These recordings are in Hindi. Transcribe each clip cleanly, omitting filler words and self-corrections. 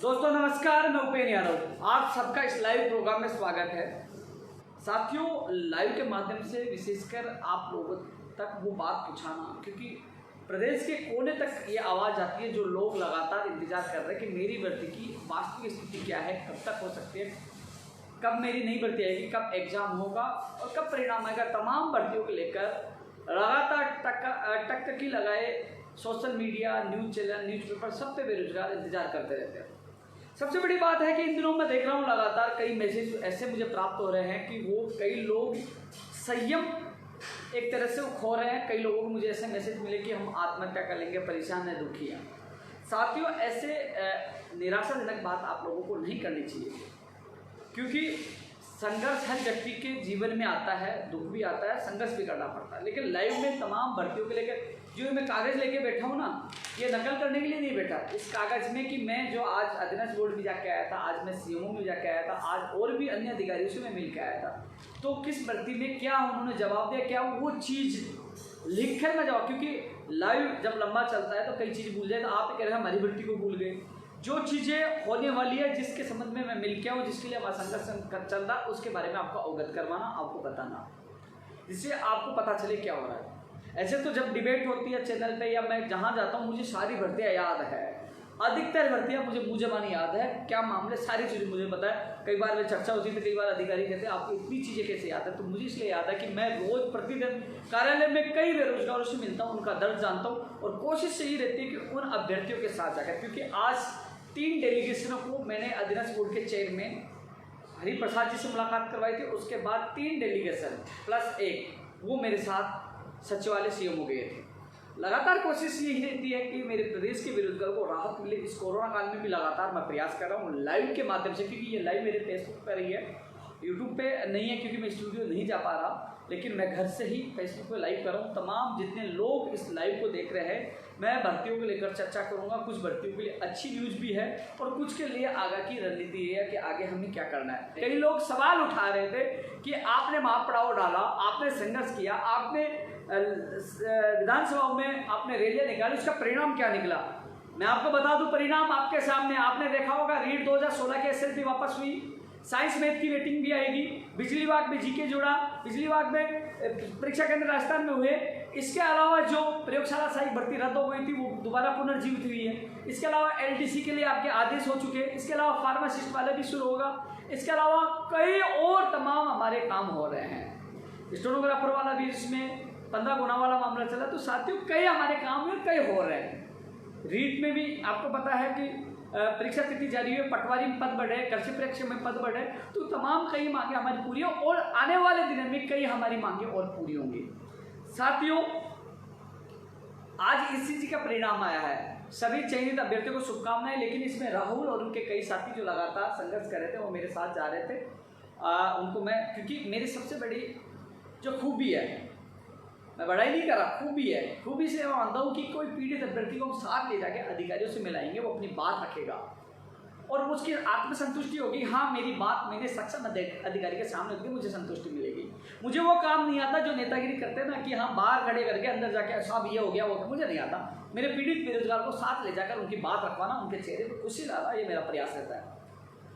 दोस्तों नमस्कार, मैं उपेन यादव। आप सबका इस लाइव प्रोग्राम में स्वागत है। साथियों, लाइव के माध्यम से विशेषकर आप लोगों तक वो बात पहुँचाना, क्योंकि प्रदेश के कोने तक ये आवाज़ आती है जो लोग लगातार इंतजार कर रहे हैं कि मेरी भर्ती की वास्तविक स्थिति क्या है, कब तक हो सकती है, कब मेरी नई भर्ती आएगी, कब एग्ज़ाम होगा और कब परिणाम आएगा। तमाम भर्तियों को लेकर लगातार टकटकी लगाए social media, news channel, newspaper सब पे बेरोजगार इंतजार करते रहते हैं। सबसे बड़ी बात है कि इन दिनों मैं देख रहा हूँ लगातार कई मैसेज ऐसे मुझे प्राप्त हो रहे हैं कि वो कई लोग संयम एक तरह से वो खो रहे हैं। कई लोगों को मुझे ऐसे मैसेज मिले कि हम आत्महत्या कर लेंगे, परेशान है, दुखी हैं। साथियों, ऐसे निराशाजनक बात आप लोगों को नहीं करनी चाहिए, क्योंकि संघर्ष हर व्यक्ति के जीवन में आता है, दुख भी आता है, संघर्ष भी करना पड़ता है। लेकिन लाइव में तमाम भर्तियों के लेकर जो मैं कागज़ लेके बैठा हूँ ना, ये नकल करने के लिए नहीं बैठा। इस कागज़ में कि मैं जो आज अधीनस्थ बोर्ड भी जाके आया था, आज मैं सीएमओ में जाके आया था, आज और भी अन्य अधिकारियों से मैं मिल के आया था, तो किस भर्ती में क्या उन्होंने जवाब दिया, क्या वो चीज़ लिख कर मैं जवाब, क्योंकि लाइव जब लंबा चलता है तो कई चीज़ भूल जाए। तो आप कह रहे हैं हमारी भर्ती को भूल गए। जो चीज़ें होने वाली है, जिसके संबंध में मैं मिल के आऊँ, जिसके लिए हमारा संघर्ष चल रहा है, उसके बारे में आपको अवगत करवाना, आपको बताना, जिससे आपको पता चले क्या हो रहा है। ऐसे तो जब डिबेट होती है चैनल पे या मैं जहाँ जाता हूँ, मुझे सारी भर्तियाँ याद है, अधिकतर भर्तियाँ मुझे मुँह ज़बानी याद है, क्या मामले सारी चीज़ें मुझे पता है। कई बार वे चर्चा होती थी, कई बार अधिकारी कहते हैं आपको इतनी चीज़ें कैसे याद है, तो मुझे इसलिए याद है कि मैं रोज़ प्रतिदिन कार्यालय में कई बेरोजगारों से मिलता हूँ, उनका दर्द जानता हूँ और कोशिश यही रहती है कि उन अभ्यर्थियों के साथ जाकर, क्योंकि आज 3 डेलीगेशनों को मैंने अधीनस्थ बोर्ड के चेयरमैन हरिप्रसाद जी से मुलाकात करवाई थी। उसके बाद 3 डेलीगेशन प्लस 1 वो मेरे साथ सचिवालय सीएमओ गए थे। लगातार कोशिश यही रहती है कि मेरे प्रदेश के बेरोजगारों को राहत मिले। इस कोरोना काल में भी लगातार मैं प्रयास कर रहा हूँ लाइव के माध्यम से, क्योंकि ये लाइव मेरे फेसबुक पर ही है, यूट्यूब पे नहीं है क्योंकि मैं स्टूडियो नहीं जा पा रहा, लेकिन मैं घर से ही फेसबुक पे लाइव कर रहा हूँ। तमाम जितने लोग इस लाइव को देख रहे हैं, मैं भर्तियों को लेकर चर्चा करूँगा। कुछ भर्तियों के लिए अच्छी न्यूज़ भी है और कुछ के लिए आगे की रणनीति है कि आगे हमें क्या करना है। कई लोग सवाल उठा रहे थे कि आपने महापड़ाव डाला, आपने संघर्ष किया, आपने विधानसभा में आपने रैलियाँ निकाली, उसका परिणाम क्या निकला। मैं आपको बता दूं, परिणाम आपके सामने। आपने देखा होगा रीट 2016 की एसएलपी वापस हुई, साइंस मैथ की रेटिंग भी आएगी, बिजली विभाग में जीके जुड़ा, बिजली विभाग में परीक्षा केंद्र राजस्थान में हुए। इसके अलावा जो प्रयोगशाला सहायक भर्ती रद्द हो गई थी वो दोबारा पुनर्जीवित हुई है। इसके अलावा एलडीसी के लिए आपके आदेश हो चुके हैं। इसके अलावा फार्मासिस्ट वाले भी शुरू होगा। इसके अलावा कई और तमाम हमारे काम हो रहे हैं। स्टेनोग्राफर वाला भी इसमें 15 गुना वाला मामला चला। तो साथियों, कई हमारे काम में कई हो रहे हैं। रीट में भी आपको पता है कि परीक्षा तिथि जारी हुई, पटवारी में पद बढ़े, कृषि परीक्षा में पद बढ़े, तो तमाम कई मांगे हमारी पूरी हो और आने वाले दिनों में कई हमारी मांगे और पूरी होंगी। साथियों, आज ईसीजी का परिणाम आया है। सभी चयनित अभ्यर्थियों को शुभकामनाएं। लेकिन इसमें राहुल और उनके कई साथी जो लगातार संघर्ष कर रहे थे, वो मेरे साथ जा रहे थे। उनको मैं, क्योंकि मेरी सबसे बड़ी जो खूबी है, मैं बड़ाई नहीं कर रहा, खूबी है, खूबी से मैं मानता हूँ कि कोई पीड़ित अभ्यर्थी को हम साथ ले जाके अधिकारियों से मिलाएंगे, वो अपनी बात रखेगा और उसकी आत्मसंतुष्टि होगी। हाँ, मेरी बात मैंने सक्षम अधिकारी के सामने रख दी, मुझे संतुष्टि मिलेगी। मुझे वो काम नहीं आता जो नेतागिरी करते हैं ना, कि हाँ बाहर खड़े करके अंदर जाके साहब ये हो गया वो, मुझे नहीं आता। मेरे पीड़ित बेरोजगार को साथ ले जाकर उनकी बात रखवाना, उनके चेहरे पर खुशी लाना, ये मेरा प्रयास रहता है।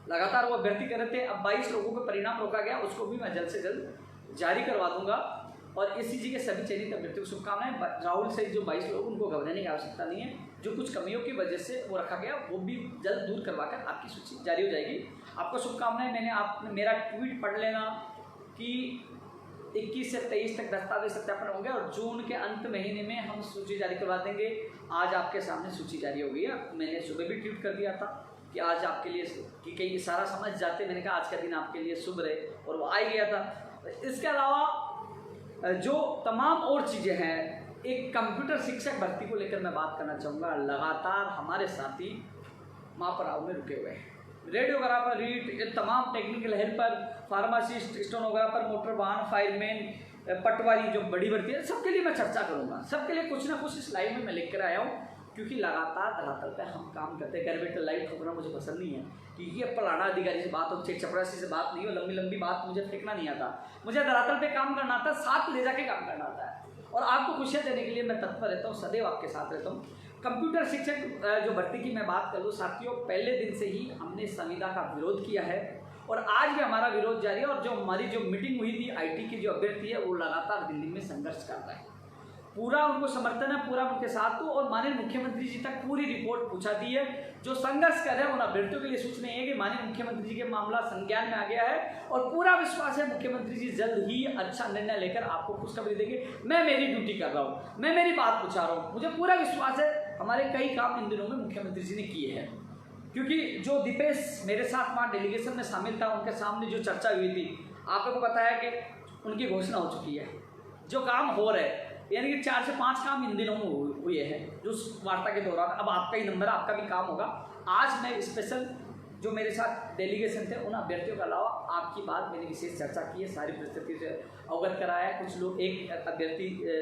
लगातार वो अभ्यर्थी कर रहे थे। अब 22 लोगों को परिणाम रोका गया, उसको भी मैं जल्द से जल्द जारी करवा दूंगा। और ईसीजी के सभी चयनित अभ्यर्थियों को शुभकामनाएं। राहुल से जो 22 लोग, उनको घबराने की आवश्यकता नहीं है। जो कुछ कमियों की वजह से वो रखा गया, वो भी जल्द दूर करवाकर आपकी सूची जारी हो जाएगी। आपको शुभकामनाएं। मैंने आपने मेरा ट्वीट पढ़ लेना कि 21 से 23 तक दस्तावेज सत्यापन हो गया और जून के अंत महीने में हम सूची जारी करवा देंगे। आज आपके सामने सूची जारी हो गई है। मैंने सुबह भी ट्वीट कर दिया था कि आज आपके लिए, कि कई सारा समझ जाते, मैंने कहा आज का दिन आपके लिए शुभ रहे, और वो आ ही गया था। इसके अलावा जो तमाम और चीज़ें हैं, एक कंप्यूटर शिक्षक भर्ती को लेकर मैं बात करना चाहूँगा। लगातार हमारे साथी महापड़ाव में रुके हुए हैं। रेडियोग्राफर, रीट, ये तमाम technical helper, pharmacist, stenographer, motor वाहन, फायरमैन, पटवारी, जो बड़ी भर्ती है, सबके लिए मैं चर्चा करूँगा। सबके लिए कुछ ना कुछ इस लाइव में मैं लिख कर आया हूँ, क्योंकि लगातार धरातल पे हम काम करते हैं। घर बैठे लाइव ठोकना मुझे पसंद नहीं है, क्योंकि ये फलाना अधिकारी से बात हो, चपरासी से बात नहीं हो, लंबी लंबी बात मुझे फेंकना नहीं आता। मुझे धरातल पे काम करना आता है, साथ ले जाके काम करना आता है, और आपको खुशियाँ देने के लिए मैं तत्पर रहता हूँ, सदैव आपके साथ रहता हूँ। कंप्यूटर शिक्षक जो भर्ती की मैं बात करूँ साथियों, पहले दिन से ही हमने संविदा का विरोध किया है और आज भी हमारा विरोध जारी है। और जो हमारी जो मीटिंग हुई थी आईटी की जो अभ्यर्थी है वो लगातार दिल्ली में संघर्ष कर रहा है। पूरा उनको समर्थन है, पूरा उनके साथ हो और माननीय मुख्यमंत्री जी तक पूरी रिपोर्ट पहुंचा दी है। जो संघर्ष कर रहे हैं उन अभ्यर्थियों के लिए सूचना है कि माननीय मुख्यमंत्री जी के मामला संज्ञान में आ गया है और पूरा विश्वास है मुख्यमंत्री जी जल्द ही अच्छा निर्णय लेकर आपको खुशखबरी देंगे। मैं मेरी ड्यूटी कर रहा हूँ, मैं मेरी बात पहुँचा रहा हूँ, मुझे पूरा विश्वास है। हमारे कई काम इन दिनों में मुख्यमंत्री जी ने किए हैं, क्योंकि जो दीपेश मेरे साथ वहाँ डेलीगेशन में शामिल था, उनके सामने जो चर्चा हुई थी, आप लोगों को पता है कि उनकी घोषणा हो चुकी है। जो काम हो रहे हैं यानी कि 4 से 5 काम इन दिनों में हुए हैं जो वार्ता के दौरान। अब आपका ही नंबर है, आपका भी काम होगा। आज मैं स्पेशल जो मेरे साथ डेलीगेशन थे उन अभ्यर्थियों के अलावा आपकी बात मैंने विशेष चर्चा की है, सारी परिस्थिति से अवगत कराया है। कुछ लोग,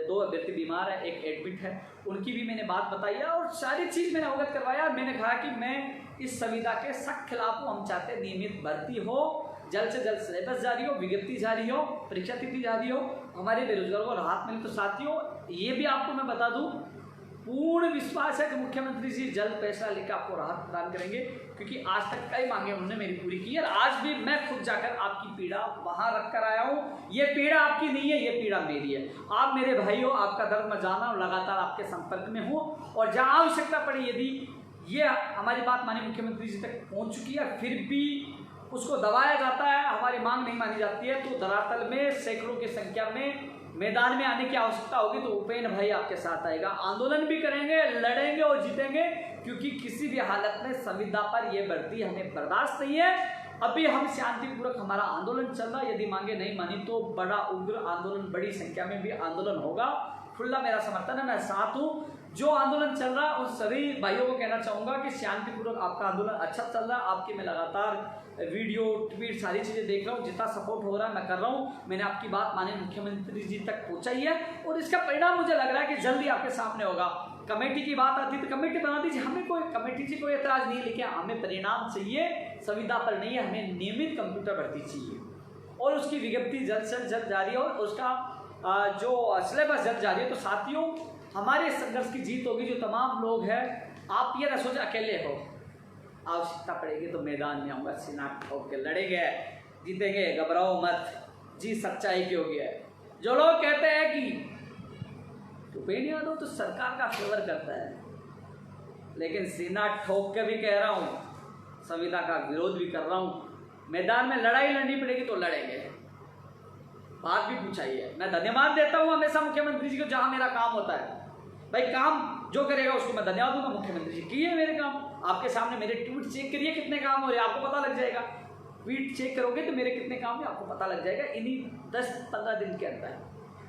दो अभ्यर्थी बीमार है, एक एडमिट है, उनकी भी मैंने बात बताई है और सारी चीज़ मैंने अवगत करवाया। मैंने कहा कि मैं इस संविदा के सख्त खिलाफ हूँ। हम चाहते हैं नियमित भर्ती हो, जल्द से जल्द सिलेबस जारी हो, विज्ञप्ति जारी हो, परीक्षा तिथि जारी हो, हमारे बेरोजगारों को राहत मिले। तो साथियों ये भी आपको मैं बता दूं, पूर्ण विश्वास है कि मुख्यमंत्री जी जल्द फैसला लेकर आपको राहत प्रदान करेंगे, क्योंकि आज तक कई मांगे उन्होंने मेरी पूरी की है। आज भी मैं खुद जाकर आपकी पीड़ा वहां रख कर आया हूँ। ये पीड़ा आपकी नहीं है, ये पीड़ा मेरी है। आप मेरे भाई हो, आपका दर्द मैं जाना और लगातार आपके संपर्क में हूँ और जहाँ आवश्यकता पड़ी, यदि ये हमारी बात माननीय मुख्यमंत्री जी तक पहुँच चुकी है फिर भी उसको दबाया जाता है, हमारी मांग नहीं मानी जाती है, तो धरातल में सैकड़ों की संख्या में मैदान में आने की आवश्यकता होगी तो उपेंद्र भाई आपके साथ आएगा। आंदोलन भी करेंगे, लड़ेंगे और जीतेंगे, क्योंकि किसी भी हालत में संविदा पर यह भर्ती हमें बर्दाश्त नहीं है। अभी हम शांतिपूर्वक हमारा आंदोलन चल रहा है, यदि मांगे नहीं मानी तो बड़ा उग्र आंदोलन, बड़ी संख्या में भी आंदोलन होगा। खुला मेरा समर्थन है, मैं साथ हूँ। जो आंदोलन चल रहा है उन सभी भाइयों को कहना चाहूँगा कि शांतिपूर्वक आपका आंदोलन अच्छा चल रहा है। आपकी मैं लगातार वीडियो, ट्वीट, सारी चीज़ें देख रहा हूँ, जितना सपोर्ट हो रहा है मैं कर रहा हूँ। मैंने आपकी बात माननीय मुख्यमंत्री जी तक पहुँचाई है और इसका परिणाम मुझे लग रहा है कि जल्दी आपके सामने होगा। कमेटी की बात आती तो कमेटी बना दीजिए, हमें कोई कमेटी से कोई एतराज़ नहीं है, लेकिन हमें परिणाम चाहिए, संविदा पर नहीं है। हमें नियमित कंप्यूटर भर्ती चाहिए और उसकी विज्ञप्ति जल्द से जल्द जारी हो, उसका जो सिलेबस जल्द जारी है। तो साथियों हमारे संघर्ष की जीत होगी। जो तमाम लोग हैं, आप ये ना सोच अकेले हो, आवश्यकता पड़ेगी तो मैदान में आऊँगा, सीना ठोक के लड़ेंगे, जीतेंगे, घबराओ मत, जी सच्चाई की होगी है। जो लोग कहते हैं कि उपेंद्र यादव तो सरकार का फेवर करता है, लेकिन सीना ठोक के भी कह रहा हूँ, संविदा का विरोध भी कर रहा हूँ। मैदान में लड़ाई लड़नी पड़ेगी तो लड़ेंगे। बात भी पूछाई है। मैं धन्यवाद देता हूँ हमेशा मुख्यमंत्री जी को जहाँ मेरा काम होता है। भाई काम जो करेगा उसको मैं धन्यवाद दूंगा। मुख्यमंत्री जी किए मेरे काम, आपके सामने मेरे ट्वीट चेक करिए कितने काम हो रहे हैं, आपको पता लग जाएगा। ट्वीट चेक करोगे तो मेरे कितने काम है आपको पता लग जाएगा इन्हीं 10-15 दिन के अंदर।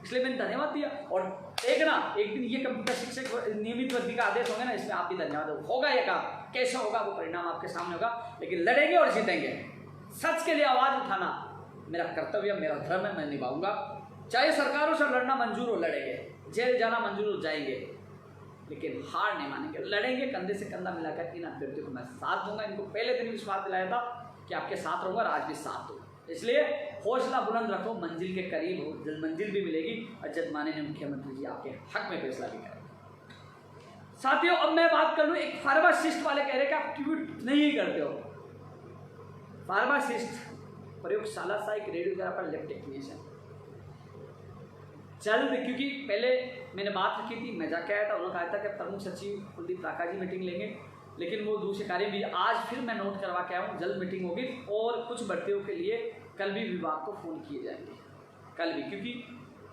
इसलिए मैंने धन्यवाद दिया। और देखना एक दिन ये कंप्यूटर शिक्षक नियमित भर्ती का आदेश होगा ना, इसमें आप भी धन्यवाद होगा। ये काम कैसा होगा वो परिणाम आपके सामने होगा, लेकिन लड़ेंगे और जीतेंगे। सच के लिए आवाज़ उठाना मेरा कर्तव्य, मेरा धर्म है, मैं निभाऊंगा। चाहे सरकारों से लड़ना मंजूर हो, लड़ेंगे, जेल जाना मंजूर हो, जाएंगे, लेकिन हार नहीं मानेंगे, लड़ेंगे। कंधे से कंधा मिलाकर इन अभ्यर्थियों को मैं साथ दूंगा। इनको पहले दिन विश्वास दिलाया था कि आपके साथ रहूंगा और आज भी साथ दूँ। इसलिए हौसला बुलंद रखो, मंजिल के करीब हो, जल्द मंजिल भी मिलेगी और जल्द माननीय मुख्यमंत्री जी आपके हक में फैसला भी करेंगे। साथियों अब मैं बात कर लूँ, एक फार्मासिस्ट वाले कह रहे कि आप ट्वीट नहीं करते हो। फार्मासिस्ट प्रयोगशाला सा एक रेडियोग्राफर, लैब टेक्नीशियन जल्द, क्योंकि पहले मैंने बात रखी थी, मैं जाके आया था, उन्होंने कहा था कि प्रमुख सचिव कुलदीप राका जी मीटिंग लेंगे, लेकिन वो दूसरे कार्य भी। आज फिर मैं नोट करवा के आया हूँ, जल्द मीटिंग होगी और कुछ भर्तियों के लिए कल भी विभाग को फ़ोन किए जाएंगे, कल भी, क्योंकि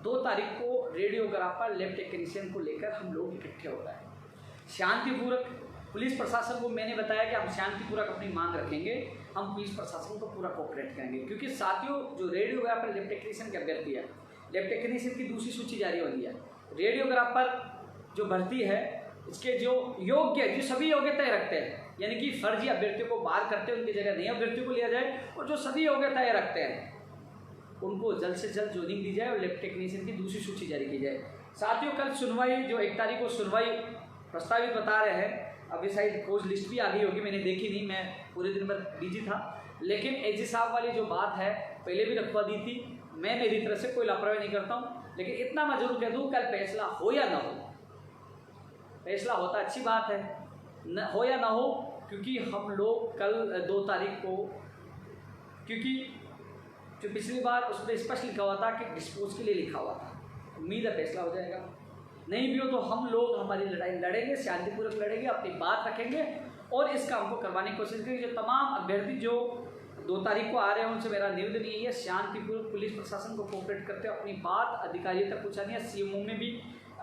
2 तारीख को रेडियोग्राफर, लैब टेक्नीशियन को लेकर हम लोग इकट्ठे हो रहे हैं। शांतिपूर्वक पुलिस प्रशासन को मैंने बताया कि हम शांतिपूर्वक अपनी मांग रखेंगे, हम पुलिस प्रशासन को पूरा कोऑपरेट करेंगे, क्योंकि साथियों जो रेडियोग्राफर, लैब टेक्नीशियन के अभ्यर्थी है, लैब टेक्नीशियन की दूसरी सूची जारी हो रही है। रेडियोग्राफर जो भर्ती है इसके जो योग्य, जो सभी योग्यताएं रखते हैं, यानी कि फर्जी अभ्यर्थियों को बाहर करते हैं, उनकी जगह नए अभ्यर्थियों को लिया जाए, और जो सभी योग्यताएं रखते हैं उनको जल्द से जल्द ज्वाइनिंग दी जाए और लैब टेक्नीशियन की दूसरी सूची जारी की जाए। साथियों कल सुनवाई, जो 1 तारीख को सुनवाई प्रस्तावित बता रहे हैं, अभी शायद खोज लिस्ट भी आ गई होगी, मैंने देखी नहीं, मैं पूरे दिन भर बिजी था, लेकिन एजी साहब वाली जो बात है पहले भी रखवा दी थी। मैं मेरी तरफ से कोई लापरवाही नहीं करता हूँ, लेकिन इतना मैं जरूर कह दूँ, कल फैसला हो या ना हो, फैसला होता अच्छी बात है, न हो या ना हो, क्योंकि हम लोग कल 2 तारीख को, क्योंकि जो पिछली बार उस पर स्पष्ट लिखा हुआ था कि डिस्पोज के लिए लिखा हुआ था, उम्मीद है फैसला हो जाएगा। नहीं भी हो तो हम लोग हमारी लड़ाई लड़ेंगे, शांतिपूर्वक लड़ेंगे, अपनी बात रखेंगे और इस काम को करवाने की कोशिश करेंगे। जो तमाम अभ्यर्थी जो 2 तारीख को आ रहे हैं उनसे मेरा निवेदन यही है, शांतिपूर्वक पुलिस प्रशासन को कोऑपरेट करते हुए अपनी बात अधिकारियों तक पहुँचानी है। सीएमओ में भी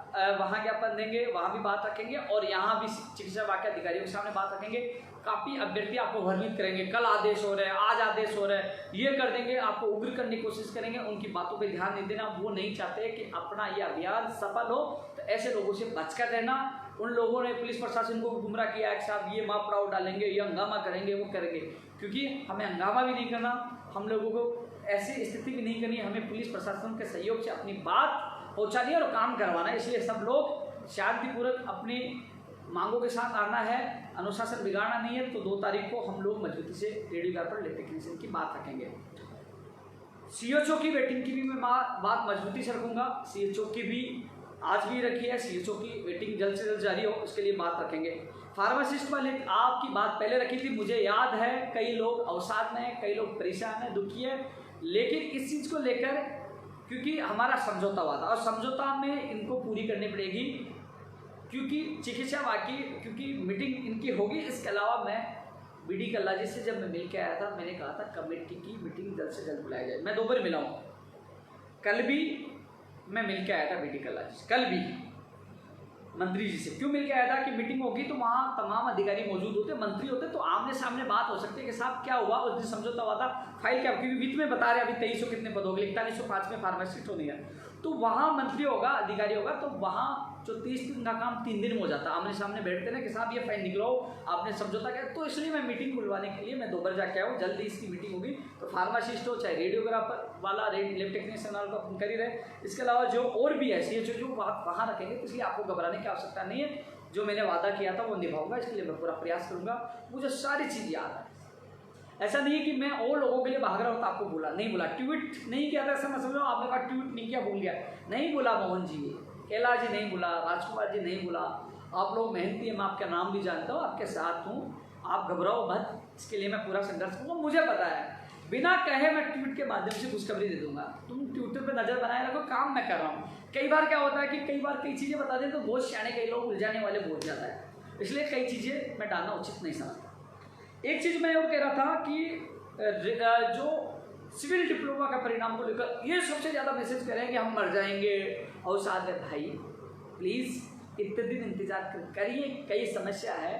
वहाँ ज्ञापन देंगे, वहाँ भी बात रखेंगे और यहाँ भी चिकित्सा विभाग के अधिकारियों के सामने बात रखेंगे। काफ़ी अभ्यर्थी आपको भ्रमित करेंगे, कल आदेश हो रहे हैं, आज आदेश हो रहे हैं, ये कर देंगे, आपको उग्र करने की कोशिश करेंगे। उनकी बातों पे ध्यान नहीं देना, वो नहीं चाहते कि अपना ये अभियान सफल हो। तो ऐसे लोगों से बचकर रहना। उन लोगों ने पुलिस प्रशासन को गुमराह किया है कि साहब ये माँ पड़ाव डालेंगे, ये हंगामा करेंगे, वो करेंगे, क्योंकि हमें हंगामा भी नहीं करना, हम लोगों को ऐसी स्थिति भी नहीं करनी, हमें पुलिस प्रशासन के सहयोग से अपनी बात पहुँचानी है और काम करवाना है। इसलिए सब लोग शांतिपूर्वक अपनी मांगों के साथ आना है, अनुशासन बिगाड़ना नहीं है। तो 2 तारीख को हम लोग मजबूती से रेडियो पर टेक्नीशियन की बात रखेंगे। सीएचओ की वेटिंग की भी मैं बात मजबूती से रखूंगा। सीएचओ की भी आज भी रखी है, सीएचओ की वेटिंग जल्द से जल्द जारी हो इसके लिए बात रखेंगे। फार्मासिस्ट वाले आपकी बात पहले रखी थी, मुझे याद है कई लोग अवसाद में हैं, कई लोग परेशान हैं, दुखी है, लेकिन इस चीज़ को लेकर क्योंकि हमारा समझौता हुआ था और समझौता में इनको पूरी करनी पड़ेगी, क्योंकि चिकित्सा बाकी, क्योंकि मीटिंग इनकी होगी। इसके अलावा मैं बीडी कल्ला जी से जब मैं मिल के आया था, मैंने कहा था कमेटी की मीटिंग जल्द से जल्द बुलाई जाए। मैं 2 बार मिला हूँ, कल भी मैं मिल के आया था बीडी कल्ला जी से, कल भी मंत्री जी से। क्यों मिल के आया था कि मीटिंग होगी तो वहाँ तमाम अधिकारी मौजूद होते, मंत्री होते, तो आमने सामने बात हो सकती है कि साहब क्या हुआ, उस दिन समझौता हुआ था, फाइल क्या, क्योंकि वित्त में बता रहे अभी 2300 कितने पद हो गए, 4105 में फार्मासिस्ट होनी है, तो वहाँ मंत्री होगा, अधिकारी होगा, तो वहाँ जो 30 दिन का काम 3 दिन में हो जाता, आमने सामने बैठते ना कि साहब ये फाइल निकलो, आपने समझौता किया। तो इसलिए मैं मीटिंग बुलवाने के लिए मैं 2 बार जाके आया हूँ, जल्दी इसकी मीटिंग होगी। तो फार्मासिस्ट हो चाहे रेडियोग्राफर वाला, लैब टेक्नीशियन वाला को अपन कर ही रहे। इसके अलावा जो और भी है सीएचओ जो वहाँ रखेंगे, तो इसलिए आपको घबराने की आवश्यकता नहीं है। जो मैंने वादा किया था वो निभाऊंगा, इसके लिए मैं पूरा प्रयास करूँगा। मुझे सारी चीज़ याद है, ऐसा नहीं है कि मैं और लोगों के लिए भाग रहा हूँ तो आपको बोला नहीं, बोला ट्वीट नहीं किया था, ऐसा मैं समझ रहा हूँ आपने कहा ट्वीट नहीं किया, भूल गया, नहीं बोला मोहन जी, कैलाश जी नहीं बोला, राजकुमार जी नहीं बोला, आप लोग मेहनती हैं, मैं आपका नाम भी जानता हूँ, आपके साथ हूँ, आप घबराओ मत, इसके लिए मैं पूरा संघर्ष करूँगा। मुझे पता है बिना कहे मैं ट्वीट के माध्यम से खुशखबरी दे दूंगा, तुम ट्विटर पे नज़र बनाए रखो, काम मैं कर रहा हूँ। कई बार क्या होता है कि कई बार कई चीज़ें बता दें तो बहुत सियाने कई लोग उलझाने वाले बोल जाता है, इसलिए कई चीज़ें मैं डालना उचित नहीं समझता। एक चीज़ मैं और कह रहा था कि जो सिविल डिप्लोमा का परिणाम को लेकर ये सबसे ज़्यादा मैसेज कर रहे हैं कि हम मर जाएंगे, और साथ में भाई प्लीज़ इतने दिन इंतजार करिए, कई समस्या है,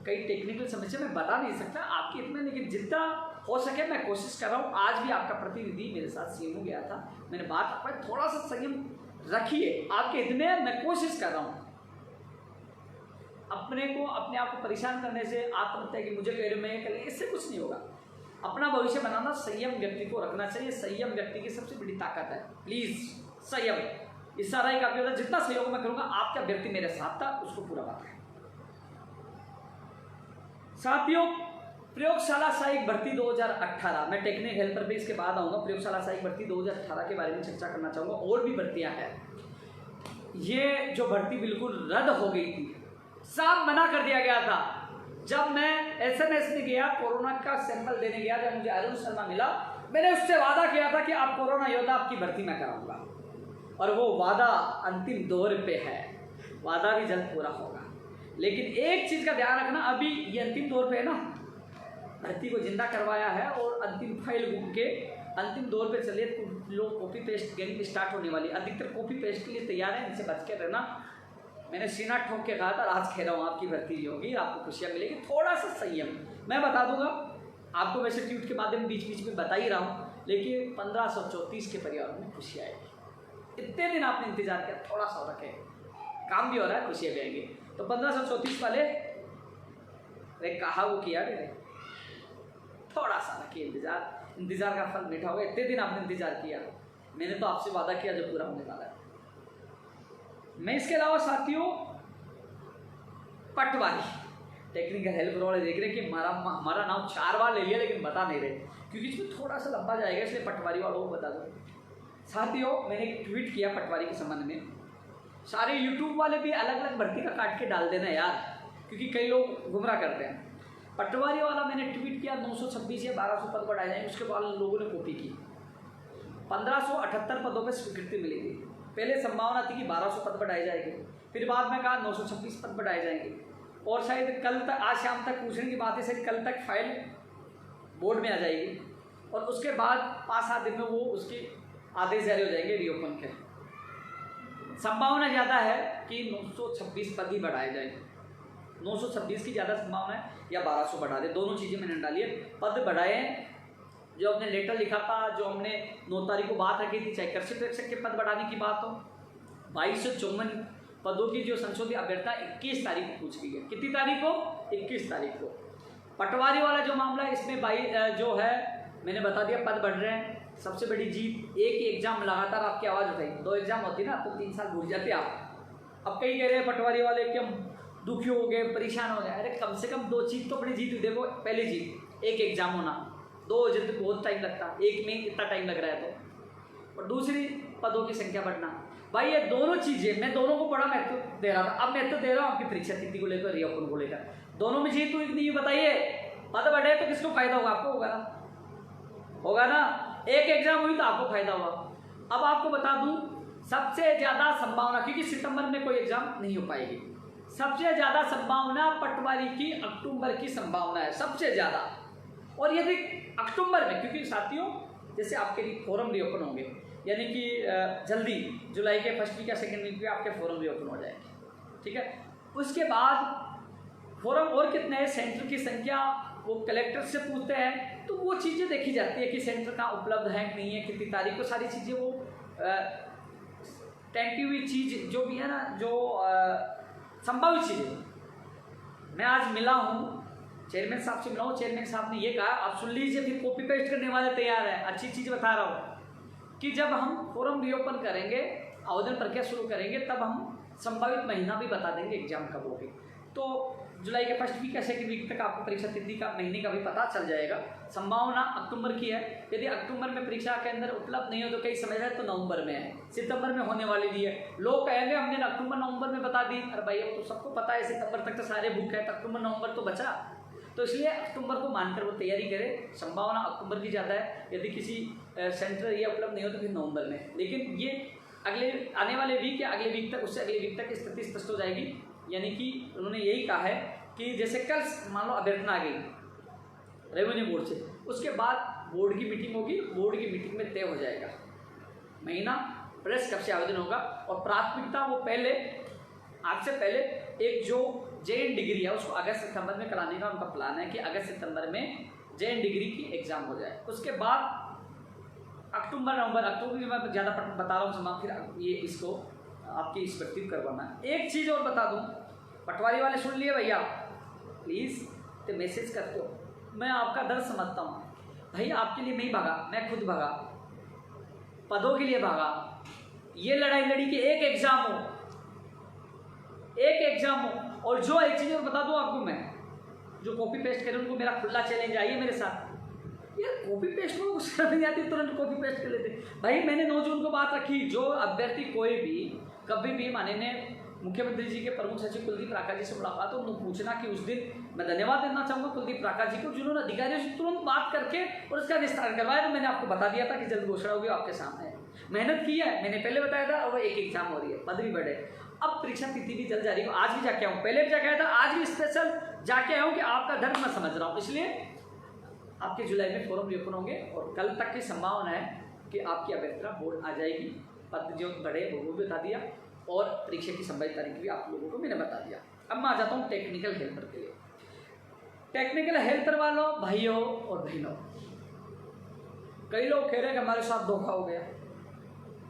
कई टेक्निकल समस्या मैं बता नहीं सकता आपकी इतना, लेकिन जितना हो सके मैं कोशिश कर रहा हूँ। आज भी आपका प्रतिनिधि मेरे साथ सीएमओ गया था, मैंने बात पर थोड़ा सा संयम रखिए, आपके इतने मैं कोशिश कर रहा हूँ। अपने आप को परेशान करने से, आत्महत्या की मुझे कह रहे मैं कर, इससे कुछ नहीं होगा। अपना भविष्य बनाना संयम व्यक्ति को रखना चाहिए, संयम व्यक्ति की सबसे बड़ी ताकत है। प्लीज संयम, इस सारा ही काफी होता है, जितना सहयोग मैं करूंगा आपका व्यक्ति मेरे साथ था उसको पूरा बात है। साथियों, प्रयोगशाला सहायक भर्ती 2018, मैं टेक्निकल हेल्पर पे इसके बाद आऊंगा। प्रयोगशाला सहायक भर्ती 2018 के बारे में चर्चा करना चाहूंगा। और भी भर्तियां हैं, ये जो भर्ती बिल्कुल रद्द हो गई थी, साफ मना कर दिया गया था। जब मैं एसएमएस में गया, कोरोना का सैंपल देने गया, जब मुझे अरुण शर्मा मिला, मैंने उससे वादा किया था कि आप कोरोना योद्धा, आपकी भर्ती मैं कराऊंगा, और वो वादा अंतिम दौर पे है, वादा भी जल्द पूरा होगा। लेकिन एक चीज का ध्यान रखना, अभी ये अंतिम दौर पे है ना, भर्ती को जिंदा करवाया है और अंतिम फाइल बुक के अंतिम दौर पे चले, तो लोग कॉपी पेस्ट गेम स्टार्ट होने वाली, अधिकतर कॉपी पेस्ट के लिए तैयार है, इनसे बच के रहना। मैंने सीना ठोक के कहा था, आज कह रहा हूँ आपकी भर्ती होगी, आपको खुशियाँ मिलेगी, थोड़ा सा संयम मैं बता दूंगा आपको, वैसे ट्वीट के माध्यम बीच बीच में बता ही रहा हूँ, लेकिन 1534 के परिवार में खुशियाँ आएगी। इतने दिन आपने इंतजार किया, थोड़ा सा रखे, काम भी हो रहा है, खुशियाँ भी आएंगी। तो 1534 वाले अरे कहा वो किया मेरे, थोड़ा सा रखिए इंतजार का फल मीठा होगा। इतने दिन आपने इंतजार किया, मैंने तो आपसे वादा किया जो पूरा होने वाला है। मैं इसके अलावा साथियों, पटवारी टेक्निकल हेल्प वाले देख रहे कि हमारा नाम 4 बार ले लिया लेकिन बता नहीं रहे, क्योंकि इसमें थोड़ा सा लंबा जाएगा, इसलिए पटवारी वालों को बता दो। साथियों, मैंने एक ट्वीट किया पटवारी के संबंध में, सारे यूट्यूब वाले भी अलग अलग भर्ती का काट के डाल देना यार, क्योंकि कई लोग गुमराह करते हैं। पटवारी वाला मैंने ट्वीट किया 926 या 1200 पद बढ़ाए जाएंगे, उसके बाद लोगों ने कॉपी की। 1578 पदों पर स्वीकृति मिली थी। पहले संभावना थी कि 1200 पद बढ़ाए जाएंगे, फिर बाद में कहा 926 पद बढ़ाए जाएंगे, और शायद कल तक, आज शाम तक पूछने की बात है, शायद कल तक फाइल बोर्ड में आ जाएगी, और उसके बाद 5-7 दिन में वो उसके आदेश जारी हो जाएंगे रीओपन के। संभावना ज़्यादा है कि 926 पद ही बढ़ाए जाएंगे। 926 की ज़्यादा संभावना है, या 1200 बढ़ा दे, दोनों चीज़ें मैंने डाली है। पद बढ़ाए, जो हमने लेटर लिखा था, जो हमने 9 तारीख को बात रखी थी, चाहे कृषि प्रेक्षक के पद बढ़ाने की बात हो, 2254 पदों की जो संशोधित अभ्यर्थना 21 तारीख को पूछ गई है। कितनी तारीख को? 21 तारीख को। पटवारी वाला जो मामला है, इसमें 22 जो है मैंने बता दिया, पद बढ़ रहे हैं। सबसे बड़ी जीत, एक ही एग्जाम लगातार आपकी आवाज़ उठाई। 2 एग्जाम होती ना तो 3 साल भूल जाते आप। अब कई कह रहे हैं पटवारी वाले कि हम दुखी हो गए, परेशान हो गए। अरे कम से कम 2 चीज़ तो बड़ी जीत हुई। देखो, पहली जीत एक एग्जाम होना, 2 जल्द बहुत टाइम लगता, एक में इतना टाइम लग रहा है तो, और दूसरी पदों की संख्या बढ़ना। भाई ये दोनों चीज़ें, मैं दोनों को बड़ा महत्व दे रहा था, अब महत्व दे रहा हूँ आपकी परीक्षा तिथि को लेकर, रीओपन को लेकर। दोनों में जीत हुई नहीं, बताइए। पद बढ़े तो किसको फायदा होगा? आपको होगा ना, होगा ना। एक एग्जाम हुई तो आपको फायदा हुआ। अब आपको बता दूं, सबसे ज़्यादा संभावना, क्योंकि सितंबर में कोई एग्जाम नहीं हो पाएगी, सबसे ज़्यादा संभावना पटवारी की अक्टूबर की संभावना है, सबसे ज़्यादा। और यदि अक्टूबर में, क्योंकि साथियों जैसे आपके लिए फॉर्म रीओपन होंगे, यानी कि जल्दी जुलाई के फर्स्ट वीक या सेकेंड वीक में आपके फॉर्म रीओपन हो जाएंगे, ठीक है। उसके बाद फॉर्म और कितने हैं, सेंटर की संख्या वो कलेक्टर से पूछते हैं, तो वो चीज़ें देखी जाती है कि सेंटर कहाँ उपलब्ध है कि नहीं है, कितनी तारीख को, सारी चीज़ें वो टेंटिव चीज़ जो भी है ना, जो संभावित चीज़ें। मैं आज मिला हूँ चेयरमैन साहब से, मिला हूँ, चेयरमैन साहब ने ये कहा, आप सुन लीजिए, फिर कॉपी पेस्ट करने वाले तैयार है। अच्छी चीज़ बता रहा हूँ कि जब हम फॉर्म रीओपन करेंगे, आवेदन प्रक्रिया शुरू करेंगे, तब हम संभावित महीना भी बता देंगे एग्जाम कब होगी। तो जुलाई के फर्स्ट वीक या सेकेंड वीक तक आपको परीक्षा तिथि का, महीने का भी पता चल जाएगा। संभावना अक्टूबर की है। यदि अक्टूबर में परीक्षा के अंदर उपलब्ध नहीं हो तो कई समझ है तो नवंबर में है, सितंबर में होने वाली भी है। लोग कहेंगे हमने अक्टूबर नवंबर में बता दी, अरे भाई अब तो सबको पता है सितंबर तक तो सारे बुक है, तो अक्टूबर नवंबर तो बचा, तो इसलिए अक्टूबर को मानकर वो तैयारी करें। संभावना अक्टूबर की ज़्यादा है, यदि किसी सेंटर ये उपलब्ध नहीं हो तो फिर नवंबर में। लेकिन ये अगले आने वाले वीक या अगले वीक तक, उससे अगले वीक तक स्थिति स्पष्ट हो जाएगी। यानी कि उन्होंने यही कहा है कि जैसे कल मान लो अभ्यर्थना आ गई रेवेन्यू बोर्ड से, उसके बाद बोर्ड की मीटिंग होगी, बोर्ड की मीटिंग में तय हो जाएगा महीना, प्रेस कब से आवेदन होगा। और प्राथमिकता वो पहले, आज से पहले एक जो JN डिग्री है उसको अगस्त सितंबर में कराने का उनका प्लान है कि अगस्त सितंबर में JN डिग्री की एग्ज़ाम हो जाए। उसके बाद अक्टूबर नवंबर, अक्टूबर में मैं ज़्यादा बता रहा हूँ समाप्त, फिर ये इसको आपकी इस व्यक्तित्व करवाना है। एक चीज़ और बता दूँ, पटवारी वाले सुन लिए भैया, प्लीज़ तो मैसेज करते हो, मैं आपका दर्द समझता हूँ भाई, आपके लिए नहीं भागा, मैं खुद भागा, पदों के लिए भागा। ये लड़ाई लड़ी कि एक एग्ज़ाम हो, एक एग्ज़ाम हो। और जो एक चीज़ और बता दूँ आपको, मैं जो कॉपी पेस्ट करें उनको मेरा खुला चैलेंज, आइए मेरे साथ। यार कॉपी पेस्ट में कुछ नहीं आती, तुरंत कॉपी पेस्ट कर लेते भाई। मैंने 9 जून को बात रखी, जो अभ्यर्थी कोई भी कभी भी माननीय मुख्यमंत्री जी के प्रमुख सचिव कुलदीप राका जी से मुलाकात हो, उनको पूछना कि उस दिन मैं धन्यवाद देना चाहूँगा कुलदीप राका जी को, जिन्होंने अधिकारियों से तुरंत बात करके और उसका विस्तार करवाया। तो मैंने आपको बता दिया था कि जल्द घोषणा होगी, आपके सामने मेहनत की है, मैंने पहले बताया था। और एक एग्जाम हो रही है, पद भी बढ़े, अब परीक्षा तिथि भी जल्द जारी हो। आज भी जाके आऊँ, पहले भी जाके आया था, आज भी स्पेशल जाके आया हूँ कि आपका दर्द मैं समझ रहा हूँ। इसलिए आपके जुलाई में फॉर्म रीओपन होंगे और कल तक की संभावना है कि आपकी अभ्यर्थना बोर्ड आ जाएगी। पद जो बढ़े वो भी बता दिया, और परीक्षा की संभावित तारीख भी आप लोगों को मैंने बता दिया। अब मैं आ जाता हूँ टेक्निकल हेल्पर के लिए। टेक्निकल हेल्पर वालों, भाइयों और बहनों, कई लोग कह रहे हैं कि हमारे साथ धोखा हो गया।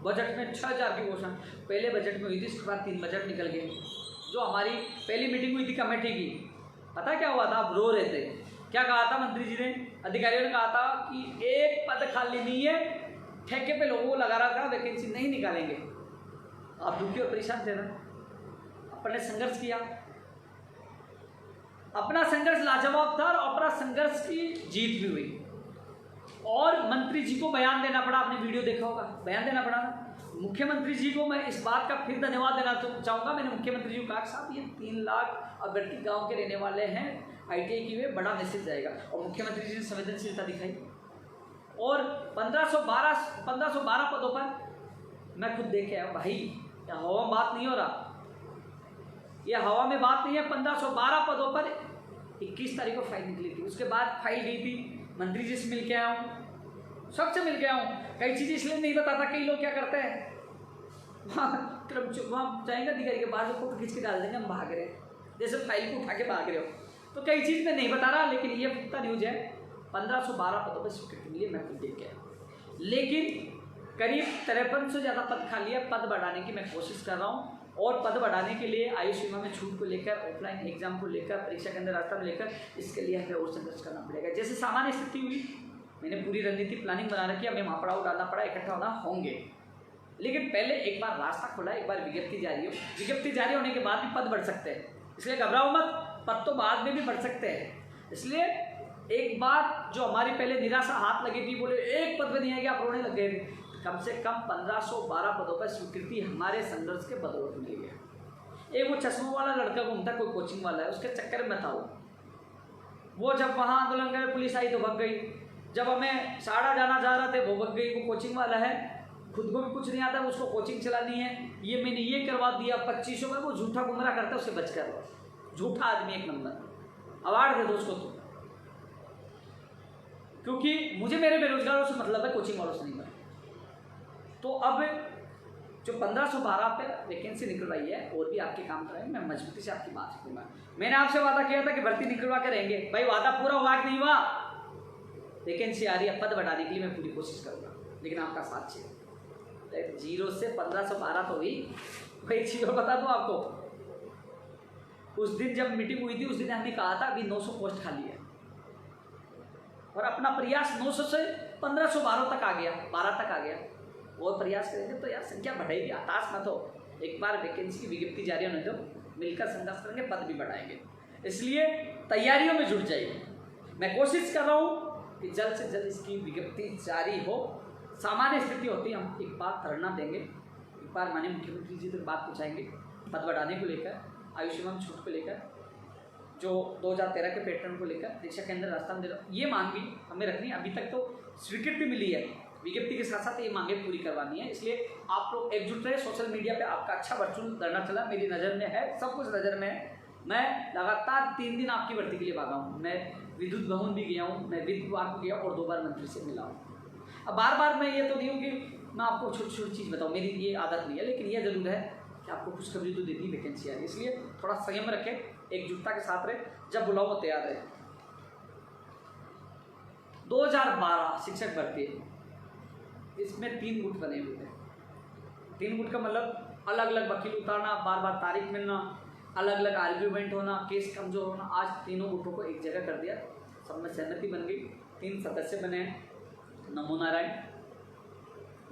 बजट में 6000 की घोषणा पहले बजट में हुई थी, इसके बाद 3 बजट निकल गए। जो हमारी पहली मीटिंग हुई थी कमेटी की, पता क्या हुआ था? आप रो रहे थे। क्या कहा था मंत्री जी ने, अधिकारियों ने कहा था कि एक पद खाली नहीं है, ठेके पे लोगों को लगा रहा था, वैकेंसी नहीं निकालेंगे। आप दुखी और परेशान थे ना। अपने संघर्ष किया, अपना संघर्ष लाजवाब था और अपना संघर्ष की जीत भी हुई। और मंत्री जी को बयान देना पड़ा, आपने वीडियो देखा होगा, बयान देना पड़ा ना। मुख्यमंत्री जी को मैं इस बात का फिर धन्यवाद देना चाहूँगा। मैंने मुख्यमंत्री जी को कहा साहब ये 3 लाख अभ्यर्थी गांव के रहने वाले हैं, ITI की हुए बड़ा मैसेज जाएगा, और मुख्यमंत्री जी ने संवेदनशीलता दिखाई और 1512 पदों पर मैं खुद देख के आया। भाई क्या हवा में बात नहीं हो रहा, ये हवा में बात नहीं है। 1512 पदों पर 21 तारीख को फाइल निकली थी, उसके बाद फाइल गई थी, मंत्री जी से मिल के आया हूँ, सबसे मिल गया हूँ। कई चीज़ें इसलिए नहीं बताता, कई लोग क्या करते हैं वहाँ जाएंगे अधिकारी के पास, फोटो खींच के डाल देंगे हम भाग रहे हैं, जैसे फाइल को उठा के भाग रहे हो। तो कई चीज़ मैं नहीं बता रहा, लेकिन ये पुख्ता न्यूज है। 1512 पदों पर स्वीकृति मिली, मैं खुद देख के आया। लेकिन करीब 53 से ज़्यादा पद खाली है। पद बढ़ाने की मैं कोशिश कर रहा हूँ, और पद बढ़ाने के लिए आयु सीमा में छूट को लेकर, ऑफलाइन एग्जाम को लेकर, परीक्षा के अंदर रास्ता में लेकर, इसके लिए हमें और संघर्ष करना पड़ेगा। जैसे सामान्य स्थिति हुई, मैंने पूरी रणनीति प्लानिंग बना रखी है, हमें वहाँ पड़ाव डालना पड़ा, इकट्ठा होना होंगे, लेकिन पहले एक बार रास्ता खुला, एक बार विज्ञप्ति जारी हो। विज्ञप्ति जारी होने के बाद भी पद बढ़ सकते हैं, इसलिए घबराओ मत, पद तो बाद में भी बढ़ सकते हैं। इसलिए एक बार जो हमारी पहले निराशा हाथ लगी थी, बोले एक पद पे नहीं आएगा, आप रोने लग गए थे, कम से कम 1512 पदों पर स्वीकृति हमारे संघर्ष के बदौलत मिली है। एक वो चश्मों वाला लड़का घूमता, कोई कोचिंग वाला है, उसके चक्कर में था वो जब वहाँ आंदोलन करे पुलिस आई तो भग गई, जब हमें साड़ा जाना जा रहे थे वो भग गई। वो कोचिंग वाला है, खुद को भी कुछ नहीं आता, उसको कोचिंग चलानी है, ये मैंने ये करवा दिया 2500 में, वो झूठा गुमराह करता है, उससे बच कर, झूठा आदमी एक नंबर, अवार्ड दे दो उसको तो, क्योंकि मुझे मेरे बेरोजगारों से मतलब है, कोचिंग वालों से नहीं है। तो अब जो 1512 पे वैकेंसी निकल रही है, और भी आपके काम कराएंगे, मैं मजबूती से आपकी बात रखूँगा। मैंने आपसे वादा किया था कि भर्ती निकलवा के रहेंगे, भाई वादा पूरा हुआ कि नहीं हुआ? वैकेंसी आ रही है, पद बढ़ाने के लिए मैं पूरी कोशिश करूँगा, लेकिन आपका साथ चाहिए। 0 से 1512 तो हुई। एक चीज़ और बता दूँ आपको, उस दिन जब मीटिंग हुई थी, उस दिन हमने कहा था अभी 900 पोस्ट खाली है, और अपना प्रयास 900 से 1512 तक आ गया, 12 तक आ गया। और प्रयास करेंगे तो यार संख्या बढ़ेगी, हताश मत हो। एक बार वैकेंसी की विज्ञप्ति जारी होने दो, मिलकर संघर्ष करेंगे, पद भी बढ़ाएंगे। इसलिए तैयारियों में जुट जाइए। मैं कोशिश कर रहा हूँ कि जल्द से जल्द इसकी विज्ञप्ति जारी हो। सामान्य स्थिति होती है, हम एक बार धरना देंगे, एक बार माननीय मुख्यमंत्री जी तक बात पहुँचाएंगे, पद बढ़ाने को लेकर, आयु सीमा में छूट को लेकर, जो 2013 के पैटर्न को लेकर, परीक्षा के अंदर रास्ता में दे रहा, ये मांग भी हमें रखनी है। अभी तक तो स्वीकृति मिली है, विज्ञप्ति के साथ साथ ये मांगे पूरी करवानी है। इसलिए आप लोग एकजुट रहे। सोशल मीडिया पे आपका अच्छा वर्चुअल धरना चला, मेरी नज़र में है, सब कुछ नज़र में है। मैं लगातार 3 दिन आपकी भर्ती के लिए भागा हूँ। मैं विद्युत भवन भी गया हूँ, मैं वित्त विभाग को गया और 2 बार मंत्री से मिला हूँ। अब बार बार मैं ये तो नहीं हूँ कि मैं आपको छोटी छोटी चीज़ बताऊँ, मेरी ये आदत नहीं है, लेकिन यह ज़रूर है कि आपको खुशखबरी तो देती वैकेंसी है। इसलिए थोड़ा संयम रखें, एकजुटता के साथ रहे, जब बुलाओ वो तैयार रहे। 2012 शिक्षक भर्ती, इसमें 3 गुट बने हुए थे। 3 गुट का मतलब अलग अलग वकील उतारना, बार बार तारीख मिलना, अलग अलग आर्ग्यूमेंट होना, केस कमजोर होना। आज तीनों गुटों को एक जगह कर दिया, सब में सहमति बन गई। 3 सदस्य बने हैं, नमो नारायण,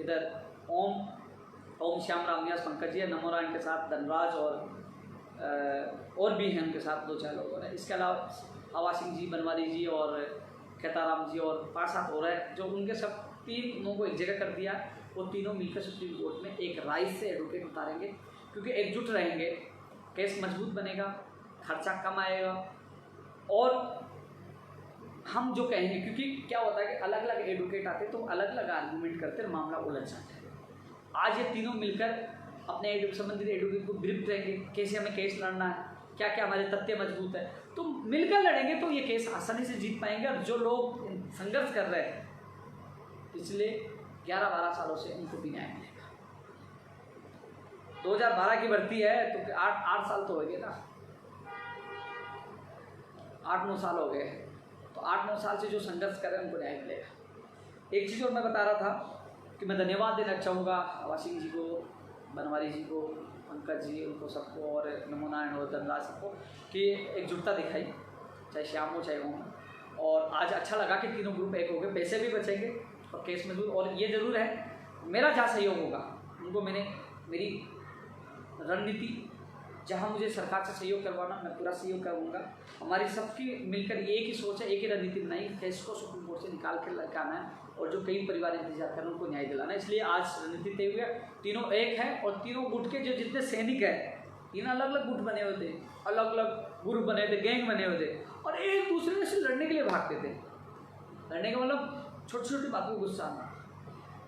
इधर ओम श्याम राम व्यास पंकज जी है, नमो नारायण के साथ धनराज और भी हैं उनके साथ 2-4 लोग और हैं। इसके अलावा हवा सिंह जी, बनवारी जी और खेताराम जी और 5-7 और हैं, जो उनके सब 3 लोगों को एक जगह कर दिया। वो तीनों मिलकर सुप्रीम कोर्ट में एक राय से एडवोकेट उतारेंगे, क्योंकि एकजुट रहेंगे, केस मजबूत बनेगा, खर्चा कम आएगा। और हम जो कहेंगे, क्योंकि क्या होता है कि अलग अलग एडवोकेट आते तो अलग अलग आर्गूमेंट करते मामला उलझ जाता है। आज ये तीनों मिलकर अपने संबंधित एडवोकेट को गिरफ्त रहेंगे, कैसे हमें केस लड़ना है, क्या क्या हमारे तथ्य मजबूत है, तो मिलकर लड़ेंगे तो ये केस आसानी से जीत पाएंगे। और जो लोग संघर्ष कर रहे हैं पिछले 11-12 सालों से, उनको भी न्याय मिलेगा। 2012 की भर्ती है तो 8 साल तो हो गए ना, 8-9 साल हो गए, तो 8-9 साल से जो संघर्ष कर रहे हैं उनको न्याय मिलेगा। एक चीज़ और मैं बता रहा था कि मैं धन्यवाद देना चाहूँगा हवा सिंह जी को, बनवारी जी को, पंकज जी, उनको सबको, और नमो नारायण और धनराज सबको, कि एकजुटता दिखाई, चाहे श्याम हो चाहे ओम। और आज अच्छा लगा कि तीनों ग्रुप एक हो गए, पैसे भी बचेंगे और केस मजबूत। और ये ज़रूर है, मेरा जहाँ सहयोग होगा उनको मैंने मेरी रणनीति जहां मुझे सरकार से सहयोग करवाना मैं पूरा सहयोग करूँगा। हमारी सबकी मिलकर ये एक ही सोच है, एक ही रणनीति बनाई, केस को सुप्रीम कोर्ट से निकाल कर लाना है और जो कई परिवार इंतजार कर रहे हैं उनको न्याय दिलाना है। इसलिए आज रणनीति तय हुई है, तीनों एक है और तीनों गुट के जो जितने सैनिक हैं, तीन अलग अलग गुट बने हुए थे, अलग अलग ग्रुप बने थे, गैंग बने हुए थे और एक दूसरे से लड़ने के लिए भागते थे। लड़ने का मतलब छोटी छोटी बातों को गुस्सा आना।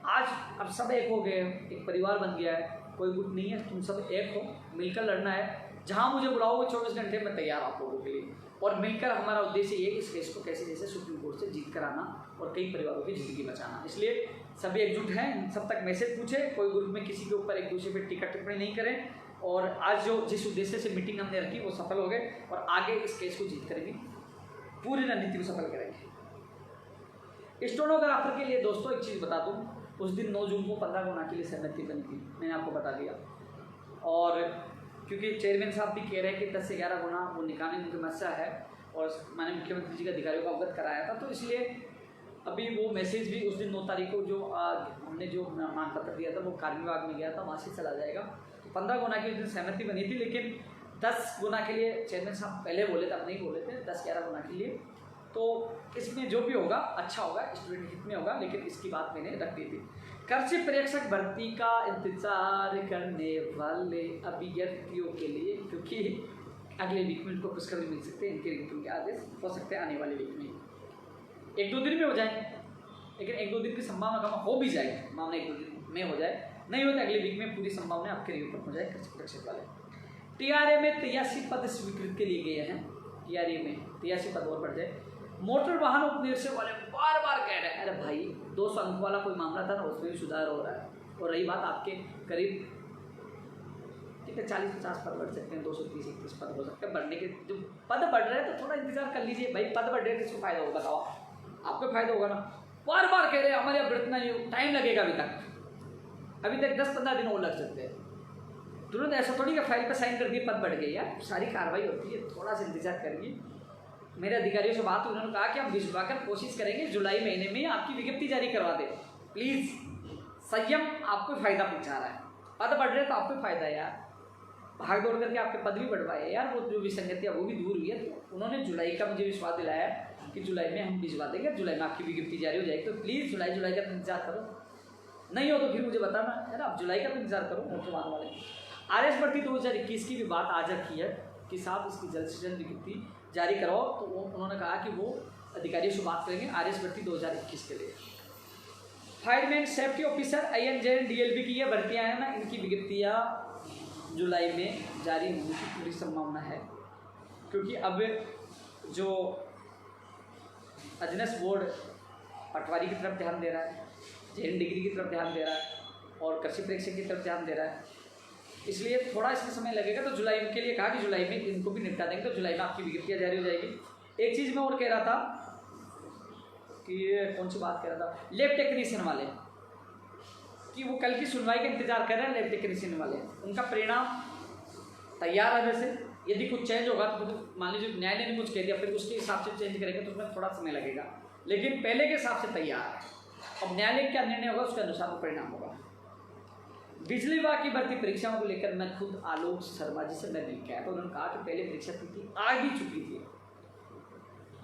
आज अब सब एक हो गए, एक परिवार बन गया है, कोई गुट नहीं है, तुम सब एक हो, मिलकर लड़ना है। जहां मुझे बुलाओगे 24 घंटे में तैयार आप लोगों के लिए, और मिलकर हमारा उद्देश्य ये कि इस केस को कैसे जैसे सुप्रीम कोर्ट से जीत कराना और कई परिवारों की जिंदगी बचाना। इसलिए सभी एकजुट हैं, सब तक मैसेज पूछे, कोई ग्रुप में किसी के ऊपर एक दूसरे पर टीका टिप्पणी नहीं करें। और आज जो जिस उद्देश्य से मीटिंग हमने रखी वो सफल हो गए और आगे इस केस को जीत करेंगे, पूरी रणनीति को सफल करेंगे। स्टेनोग्राफर के लिए दोस्तों एक चीज़ बता दूँ, उस दिन 9 जून को 15 गुना के लिए सहमति बनी थी, मैंने आपको बता दिया। और क्योंकि चेयरमैन साहब भी कह रहे हैं कि 10 से 11 गुना वो निकालने की समस्या है और मैंने मुख्यमंत्री जी के अधिकारियों को अवगत कराया था, तो इसलिए अभी वो मैसेज भी उस दिन 9 तारीख को जो हमने जो मांग पत्र दिया था वो कार्य विभाग में गया था, वहाँ से चला जाएगा। तो 15 गुना की उस दिन सहमति बनी थी, लेकिन 10 गुना के लिए चेयरमैन साहब पहले बोले थे, अब नहीं बोले थे, 10-11 गुना के लिए। तो इसमें जो भी होगा अच्छा होगा, स्टूडेंट हित में होगा, लेकिन इसकी बात मैंने रख दी थी। कृषि प्रेक्षक भर्ती का इंतजार करने वाले अभ्यर्थियों के लिए, क्योंकि अगले वीक में इनको पुरस्कार भी मिल सकते हैं, इनके रिक्रूटमेंट के आदेश हो सकते हैं आने वाले वीक में, 1-2 दिन में हो जाए, लेकिन 1-2 दिन की संभावना कम हो भी जाए, मामला 1-2 दिन में हो जाए, नहीं होता अगले वीक में पूरी संभावना आपके रिक्रूटमेंट हो जाए कृषि प्रेक्षक वाले। TRA में 83 पद स्वीकृत के लिए गए हैं, TRA में 83 पद और बढ़ जाए। मोटर वाहन उपनिरीक्षक वाले बार बार कह रहे हैं, अरे भाई 200 अंक वाला कोई मामला था ना, उसमें भी सुधार हो रहा है। और रही बात आपके करीब ठीक है 40-50 पद बढ़ सकते हैं, 230-31 पद हो सकते हैं बढ़ने के, जो पद बढ़ रहे हैं तो थोड़ा इंतजार कर लीजिए भाई, पद बढ़ रहे हैं किसको फायदा होगा बताओ, आपको फायदा होगा ना। बार बार कह रहे हैं हमारे अब इतना टाइम लगेगा, अभी तक 10-15 दिन और लग सकते हैं। तुरंत ऐसा थोड़ी कि फाइल पर साइन कर दिए पद बढ़ गए, यार सारी कार्रवाई होती है, थोड़ा सा इंतजार करिए। मेरे अधिकारियों से बात हुई, उन्होंने कहा कि हम भिजवाकर कोशिश करेंगे जुलाई महीने में आपकी विज्ञप्ति जारी करवा दें। प्लीज़ संयम आपको फायदा पहुंचा रहा है, पद बढ़ रहे तो आपको फायदा है यार, भाग दौड़ करके आपके पद भी बढ़वाए यार, वो जो विसंगतियाँ वो भी दूर हुई है। तो उन्होंने जुलाई का मुझे विश्वास दिलाया कि जुलाई में हम भिजवा देंगे, जुलाई में आपकी विज्ञप्ति जारी हो जाएगी। तो प्लीज़ जुलाई का इंतजार करो, नहीं हो तो फिर मुझे बताना है ना, आप जुलाई का भी इंतजार करो। मोटर वाहन वाले RS भर्ती 2021 की भी बात आज रखी है कि साहब इसकी जल्द से जल्द विज्ञप्ति जारी कराओ, तो उन्होंने कहा कि वो अधिकारियों से बात करेंगे RS भर्ती 2021 के लिए। Fireman safety officer INJN DLB की ये भर्तियाँ हैं ना, इनकी विज्ञप्तियाँ जुलाई में जारी होने की पूरी संभावना है, क्योंकि अब जो अजनस बोर्ड पटवारी की तरफ ध्यान दे रहा है, JN डिग्री की तरफ ध्यान दे रहा है और कृषि प्रेक्षक की तरफ ध्यान दे रहा है, इसलिए थोड़ा इसमें समय लगेगा। तो जुलाई के लिए कहा कि जुलाई में इनको भी निपटा देंगे, तो जुलाई में आपकी विज्ञप्तियाँ जारी हो जाएगी। एक चीज़ मैं और कह रहा था कि ये कौन सी बात कह रहा था, लैब टेक्नीशियन वाले कि वो कल की सुनवाई का इंतजार कर रहे हैं। लैब टेक्नीशियन वाले उनका परिणाम तैयार है, वैसे यदि कुछ चेंज होगा तो मान लीजिए न्यायालय ने कुछ कह दिया, फिर उसके हिसाब से चेंज करेंगे तो उसमें थोड़ा समय लगेगा, लेकिन पहले के हिसाब से तैयार है। अब न्यायालय क्या निर्णय होगा उसके अनुसार वो परिणाम होगा। बिजली विभाग की भर्ती परीक्षाओं को लेकर मैं खुद आलोक शर्मा जी से मैं मिल के आया, तो उन्होंने कहा कि पहले परीक्षा तिथि आ ही चुकी थी,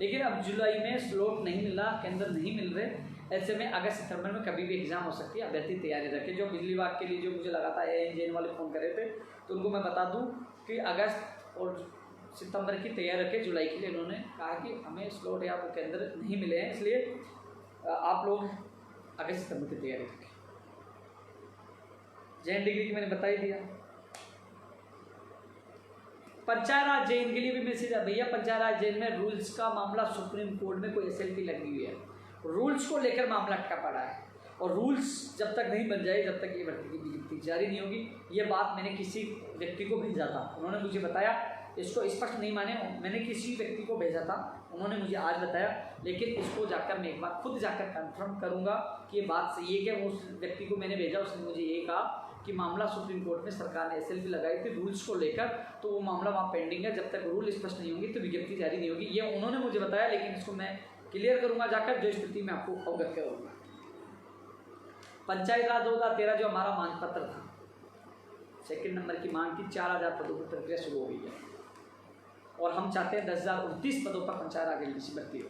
लेकिन अब जुलाई में स्लॉट नहीं मिला, केंद्र नहीं मिल रहे, ऐसे में अगस्त सितंबर में कभी भी एग्जाम हो सकती है, अभ्यर्थी तैयारी रखें। जो बिजली विभाग के लिए जो मुझे लगा था ANJN वाले फ़ोन कर रहे थे, तो उनको मैं बता दूं कि अगस्त और सितंबर की तैयारी रखें। जुलाई के लिए उन्होंने कहा कि हमें स्लॉट या तो केंद्र नहीं मिले हैं, इसलिए आप लोग अगस्त सितंबर की तैयारी रखें। JN डिग्री की मैंने बता ही दिया। पंचायत राज JN के लिए भी मैसेज है, भैया पंचायत राज JN में रूल्स का मामला सुप्रीम कोर्ट में कोई SLP लगी हुई है, रूल्स को लेकर मामला अटका पड़ा है और रूल्स जब तक नहीं बन जाए, जब तक ये भर्ती की विज्ञप्ति जारी नहीं होगी। ये बात मैंने किसी व्यक्ति को भेजा था, उन्होंने मुझे बताया, इसको स्पष्ट नहीं माने, मैंने किसी व्यक्ति को भेजा था, उन्होंने मुझे आज बताया, लेकिन इसको जाकर मैं एक बार खुद जाकर कंफर्म करूंगा कि ये बात सही है क्या। वो उस व्यक्ति को मैंने भेजा, उसने मुझे ये कहा कि मामला सुप्रीम कोर्ट में सरकार ने SLP लगाई थी रूल्स को लेकर, तो वो मामला वहाँ पेंडिंग है, जब तक रूल स्पष्ट नहीं होंगी तो विज्ञप्ति जारी नहीं होगी। ये उन्होंने मुझे बताया, लेकिन इसको मैं क्लियर करूंगा जाकर, जो स्थिति में आपको अवगत करूँगा। पंचायत राज 2013 जो हमारा मांग पत्र था, सेकंड नंबर की मांग की 4000 पदों की प्रक्रिया शुरू हो गई है और हम चाहते हैं 10,029 पदों पर पंचायत आगे भर्ती हो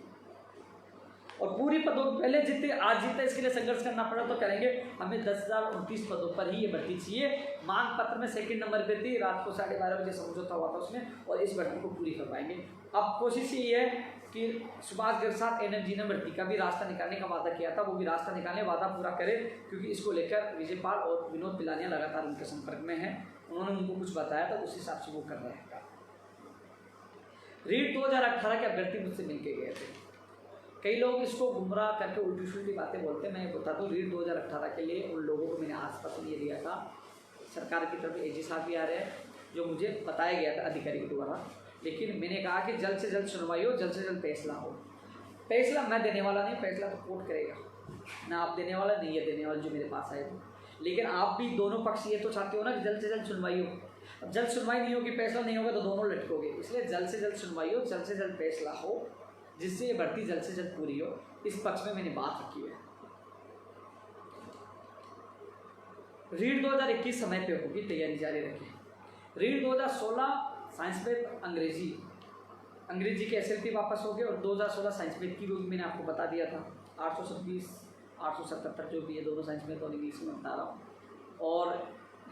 और पूरी पदों पहले जितने आज जितना इसके लिए संघर्ष करना पड़ा तो करेंगे। हमें 10,029 पदों पर ही ये भर्ती चाहिए। मांग पत्र में सेकंड नंबर पे थी, रात को 12:30 बजे समझौता हुआ था उसमें और इस भर्ती को पूरी करवाएंगे। अब कोशिश यही है कि सुभाष गर्ग साहब एनर्जी ने भर्ती का भी रास्ता निकालने का वादा किया था, वो भी रास्ता निकालने वादा पूरा करे, क्योंकि इसको लेकर विजयपाल और विनोद पिलानिया लगातार उनके संपर्क में हैं। उन्होंने उनको कुछ बताया था, उस हिसाब से वो कर रहे हैं। रीट 2018 के अभ्यर्थी मुझसे मिलके गए थे। कई लोग इसको गुमराह करके उल्टी सुल्टी बातें बोलते हैं। मैं ये बताता हूँ, रीट 2018 के लिए उन लोगों को मैंने आश्वासन ये दिया था, सरकार की तरफ एजी साहब भी आ रहे हैं, जो मुझे बताया गया था अधिकारी के द्वारा, लेकिन मैंने कहा कि जल्द से जल्द सुनवाई हो, जल्द से जल्द फैसला हो। फैसला मैं देने वाला नहीं, फैसला तो कोर्ट करेगा, ना आप देने वाला नहीं है देने वाला जो मेरे पास आए थे। लेकिन आप भी दोनों पक्ष ये तो चाहते हो ना कि जल्द से जल्द सुनवाई हो। अब जल्द सुनवाई नहीं होगी, फैसला नहीं होगा तो दोनों लटकोगे, इसलिए जल्द से जल्द सुनवाई हो, जल्द से जल्द फैसला हो, जिससे ये भर्ती जल्द से जल्द पूरी हो। इस पक्ष में मैंने बात रखी है। रीट 2021 समय पे होगी, तैयारी जारी रखें। रीट 2016 साइंस में अंग्रेजी के SLP वापस हो गए और 2016 साइंस में की होगी, मैंने आपको बता दिया था। 826 877 जो भी है, दोनों साइंस में तो इंग्लिश में बता रहा हूँ। और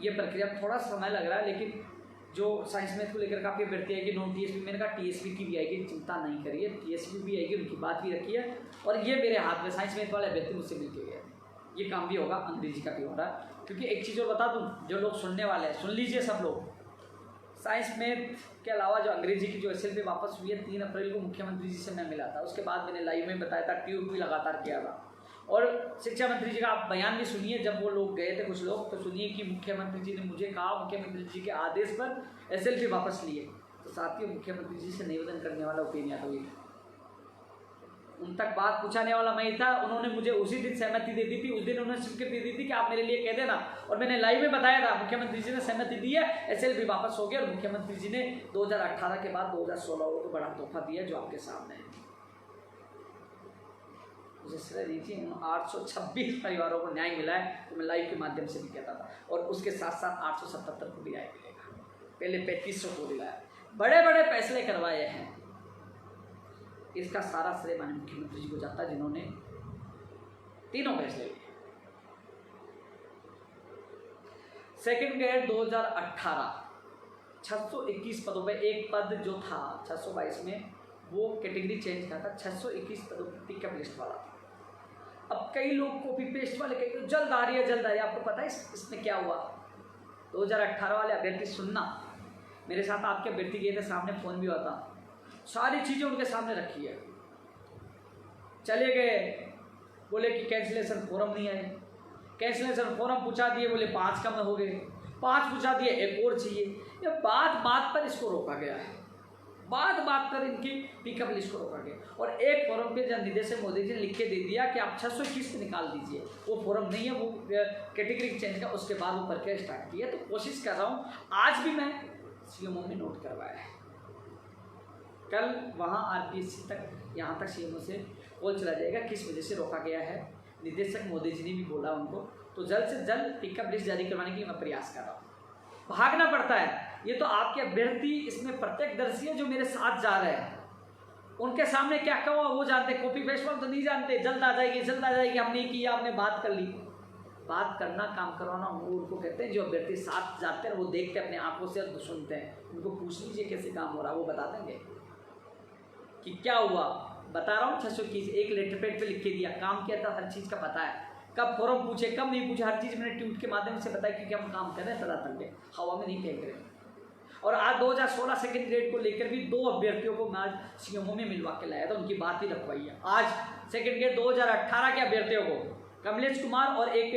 ये प्रक्रिया थोड़ा समय लग रहा है, लेकिन जो साइंस मैथ को लेकर काफ़ी अभ्यर्थी आएगी, नॉन TSP, मैंने कहा TSP की भी आएगी, चिंता नहीं करिए, TSP भी आएगी, उनकी बात भी रखी है। और ये मेरे हाथ में साइंस मैथ वाले अभ्यर्थी मुझसे मिलके गए, ये काम भी होगा, अंग्रेजी का भी हो रहा है। क्योंकि एक चीज़ और बता दूँ, जो लोग सुनने वाले हैं सुन लीजिए सब लोग, साइंस मैथ के अलावा जो अंग्रेजी की जो SLP वापस हुई है, 3 अप्रैल को मुख्यमंत्री जी से मैं मिला था। उसके बाद मैंने लाइव में बताया था, ट्यूब भी लगातार किया था। और शिक्षा मंत्री जी का आप बयान भी सुनिए, जब वो लोग गए थे कुछ लोग, तो सुनिए कि मुख्यमंत्री जी ने मुझे कहा, मुख्यमंत्री जी के आदेश पर SLP वापस लिए। तो साथियों, मुख्यमंत्री जी से निवेदन करने वाला ओपिनियन था, उन तक बात पहुँचाने वाला मैं ही था। उन्होंने मुझे उसी दिन सहमति दे दी थी, उस दिन उन्होंने स्वीकृति दे दी थी कि आप मेरे लिए कह देना, और मैंने लाइव में बताया था, मुख्यमंत्री जी ने सहमति दी है, SLP वापस हो गया। और मुख्यमंत्री जी ने 2018 के बाद 2016 को बड़ा तोहफा दिया, जो आपके सामने है। जिससे देखिए 826 परिवारों को न्याय मिला है, तो मैं लाइव के माध्यम से भी कहता था। और उसके साथ साथ 877 को भी न्याय मिलेगा, पहले 3500 को दिलाया, बड़े बड़े फैसले करवाए हैं। इसका सारा श्रेय माननीय मुख्यमंत्री जी को जाता है, जिन्होंने तीनों फैसले लिए। सेकंड ग्रेड 2018 621 पदों पे, एक पद जो था 622 में, वो कैटेगरी चेंज किया था, 621 पदों पर पिकअप लिस्ट वाला था। अब कई लोग कॉपी पेस्ट वाले कई लोग जल्द आ रही है, जल्द आ रही है। आपको पता है इसमें क्या हुआ? 2018 वाले अभ्यर्थी सुनना, मेरे साथ आपके अभ्यर्थी गए थे, सामने फ़ोन भी होता, सारी चीज़ें उनके सामने रखी है। चले गए, बोले कि कैंसिलेशन फॉर्म नहीं आए, कैंसिलेशन फॉर्म पूछा दिए, बोले 5 कम हो गए, 5 पूछा दिए, एक और चाहिए। ये बात पर इसको रोका गया है, बात पर इनकी पिकअप लिस्ट को रोका गया। और एक फॉर्म पे जब निदेशक मोदी जी ने लिख के दे दिया कि आप 621 निकाल दीजिए, वो फॉर्म नहीं है, वो कैटेगरी चेंज का, उसके बाद वो प्रक्रिया स्टार्ट की है। तो कोशिश कर रहा हूँ, आज भी मैं CMO में नोट करवाया है, कल वहाँ RPSC तक, यहाँ तक CMO से कॉल चला जाएगा किस वजह से रोका गया है। निदेशक मोदी जी ने भी बोला उनको, तो जल्द से जल्द पिकअप लिस्ट जारी करवाने की मैं प्रयास कर रहा हूँ। भागना पड़ता है, ये तो आपके अभ्यर्थी इसमें प्रत्यक्षदर्शी है, जो मेरे साथ जा रहे हैं, उनके सामने क्या कहा वो जानते, कॉपी पेस्ट वाले तो नहीं जानते। जल्द आ जाएगी, जल्द आ जाएगी, हमने किया, हमने बात कर ली। बात करना, काम करवाना, वो उनको कहते हैं। जो अभ्यर्थी साथ जाते हैं वो देखते हैं, अपने आंखों से सुनते हैं। उनको पूछ लीजिए कैसे काम हो रहा है, वो बता देंगे कि क्या हुआ। बता रहा हूँ, 621 एक लेटर पैड पे लिख के दिया, काम किया था, हर चीज़ का पता है, कब फॉर्म पूछे कब नहीं पूछे, हर चीज़ मैंने ट्वीट के माध्यम से बताया, क्योंकि हम काम कर रहे हैं तदातक, हवा में नहीं फेंक रहे। और आज 2016 सेकंड ग्रेड को लेकर भी 2 अभ्यर्थियों को मैं आज CMO में मिलवा के लाया था, उनकी बात भी रखवाई है। आज सेकंड ग्रेड 2018 के अभ्यर्थियों को, कमलेश कुमार और एक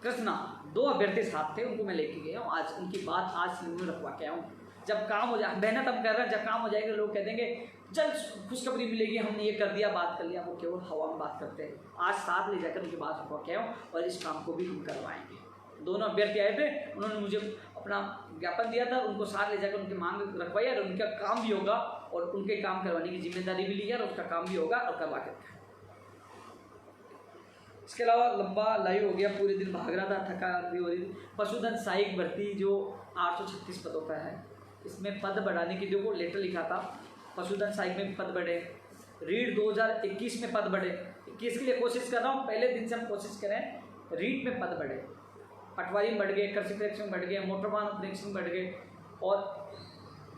कृष्णा, 2 अभ्यर्थी साथ थे, उनको मैं लेके गया हूँ। आज उनकी बात आज CMO में रखवा के आया हूँ। जब काम हो जाए, मेहनत हम कर रहे हैं, जब काम हो जाएगा लोग कह देंगे जल्द खुशखबरी मिलेगी, हमने ये कर दिया, बात कर लिया। वो केवल हवा में बात करते हैं। आज साथ ले जाकर उनकी बात रखवा के आया हूँ, और इस काम को भी हम करवाएंगे। दोनों अभ्यर्थी आए थे, उन्होंने मुझे अपना ज्ञापन दिया था, उनको साथ ले जाकर उनकी मांग रखवाई, और उनका काम भी होगा, और उनके काम करवाने की जिम्मेदारी भी ली है, और उसका काम भी होगा और करवा के। इसके अलावा लंबा लाइव हो गया, पूरे दिन भाग रहा था, थकान भी हो रही थी। पशुधन सहायक भर्ती जो 836 पदों पर है, इसमें पद बढ़ाने की देखो लेटर लिखा था, पशुधन सहायक में पद बढ़े। रीड 2021 में पद बढ़े, 21 के लिए कोशिश कर रहा हूँ, पहले दिन से हम कोशिश करें। रीड में पद बढ़े, पटवारी में बढ़ गए, कृषि प्रेक्षक में बढ़ गए, मोटर वाहन प्रेक्षक में बढ़ गए, और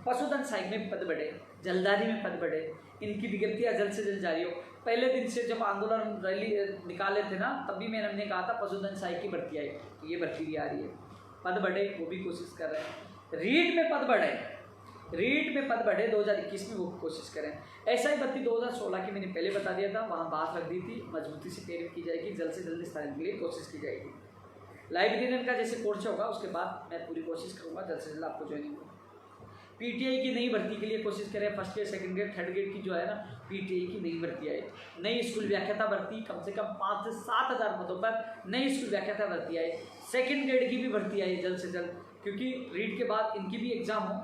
पशुधन सहायक में पद बढ़े, जलदारी में पद बढ़े। इनकी विज्ञप्तियाँ जल्द से जल्द जारी हो। पहले दिन से जब आंदोलन रैली निकाले थे ना, तब भी मैंने कहा था पशुधन सहायक की भर्ती आई, तो ये भर्ती भी आ रही है। पद बढ़े, वो भी कोशिश कर रहे हैं। रीड में पद बढ़े, रीड में पद बढ़े 2021 में, वो कोशिश करें। ऐसा ही भर्ती 2016 की मैंने पहले बता दिया था, वहाँ बात रख दी थी, मजबूती से तैयारी की जाएगी, जल्द से जल्द स्थान के लिए कोशिश की जाएगी। लाइब्रेरियन का जैसे कोर्स होगा उसके बाद मैं पूरी कोशिश करूँगा जल्द से जल्द आपको ज्वाइनिंग हो। पीटीआई की नई भर्ती के लिए कोशिश करें, first grade, second grade, third grade की जो है ना, पीटीआई की नई भर्ती आई। नई स्कूल व्याख्याता भर्ती कम से कम 5 से 7 हज़ार पदों पर नई स्कूल व्याख्याता भर्ती आई। सेकंड ग्रेड की भी भर्ती आई जल्द से जल्द, क्योंकि रीड के बाद इनकी भी एग्जाम हो,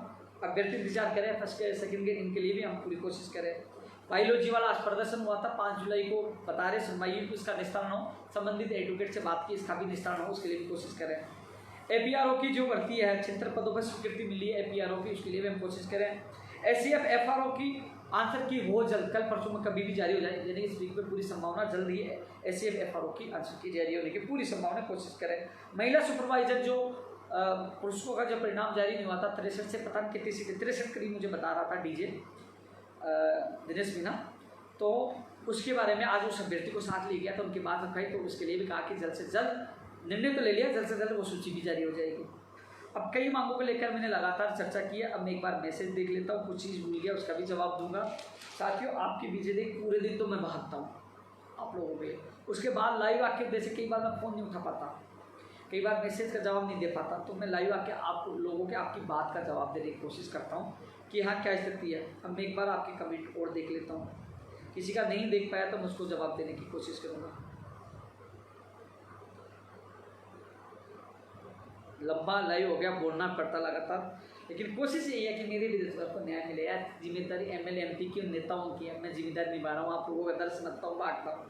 अभ्यर्थी इंतजार करें। फर्स्ट ग्रेड, सेकंड ग्रेड, इनके लिए भी हम पूरी कोशिश करें। बायोलॉजी वाला आज प्रदर्शन हुआ था 5 जुलाई को, बता रहे सुनवाई को इसका निस्तारण हो, संबंधित एडवोकेट से बात की, इसका भी निस्तारण हो, उसके लिए भी कोशिश करें। एपीआरओ की जो भर्ती है, 76 पदों पर स्वीकृति मिली है एपीआरओ की, उसके लिए भी हम कोशिश करें। एससीएफ एफआरओ की आंसर की हो जल्द, कल परसों में कभी भी जारी हो जाए, यानी इस वीक में पूरी संभावना जल्द ही है एससीएफ एफआरओ की आंसर की जारी होने की पूरी संभावना, कोशिश करें। महिला सुपरवाइजर जो पुरुषों का जो परिणाम जारी नहीं हुआ था, 63 से पता नहीं कितनी सीटें, 63 करीब मुझे बता रहा था डीजे दिनेश मीना, तो उसके बारे में आज उस अभ्यर्थी को साथ ले गया था, उनकी बात रखाई, तो उसके लिए भी कहा कि जल्द से जल्द निर्णय तो ले लिया, जल्द से जल्द वो सूची भी जारी हो जाएगी। अब कई मांगों को लेकर मैंने लगातार चर्चा की है, अब मैं एक बार मैसेज देख लेता हूँ, कुछ चीज़ भूल गया उसका भी जवाब दूंगा। साथियों, आपके बीच देख पूरे दिन तो मैं भागता हूँ आप लोगों के, उसके बाद लाइव आके जैसे कई बार मैं फ़ोन नहीं उठा पाता, कई बार मैसेज का जवाब नहीं दे पाता, तो मैं लाइव आके आप लोगों के आपकी बात का जवाब देने की कोशिश करता हूँ कि हाँ क्या स्थिति है। अब मैं एक बार आपके कमेंट और देख लेता हूँ, किसी का नहीं देख पाया तो मैं उसको जवाब देने की कोशिश करूँगा। लंबा लाइव हो गया, बोलना पड़ता लगातार, लेकिन कोशिश यही है कि मेरे भी को न्याय मिले यार। जिम्मेदारी एमएलए एमपी की, नेताओं की है, मैं जिम्मेदारी निभा रहा हूँ, आप लोगों का दर्द समझता हूँ, बांटता हूँ।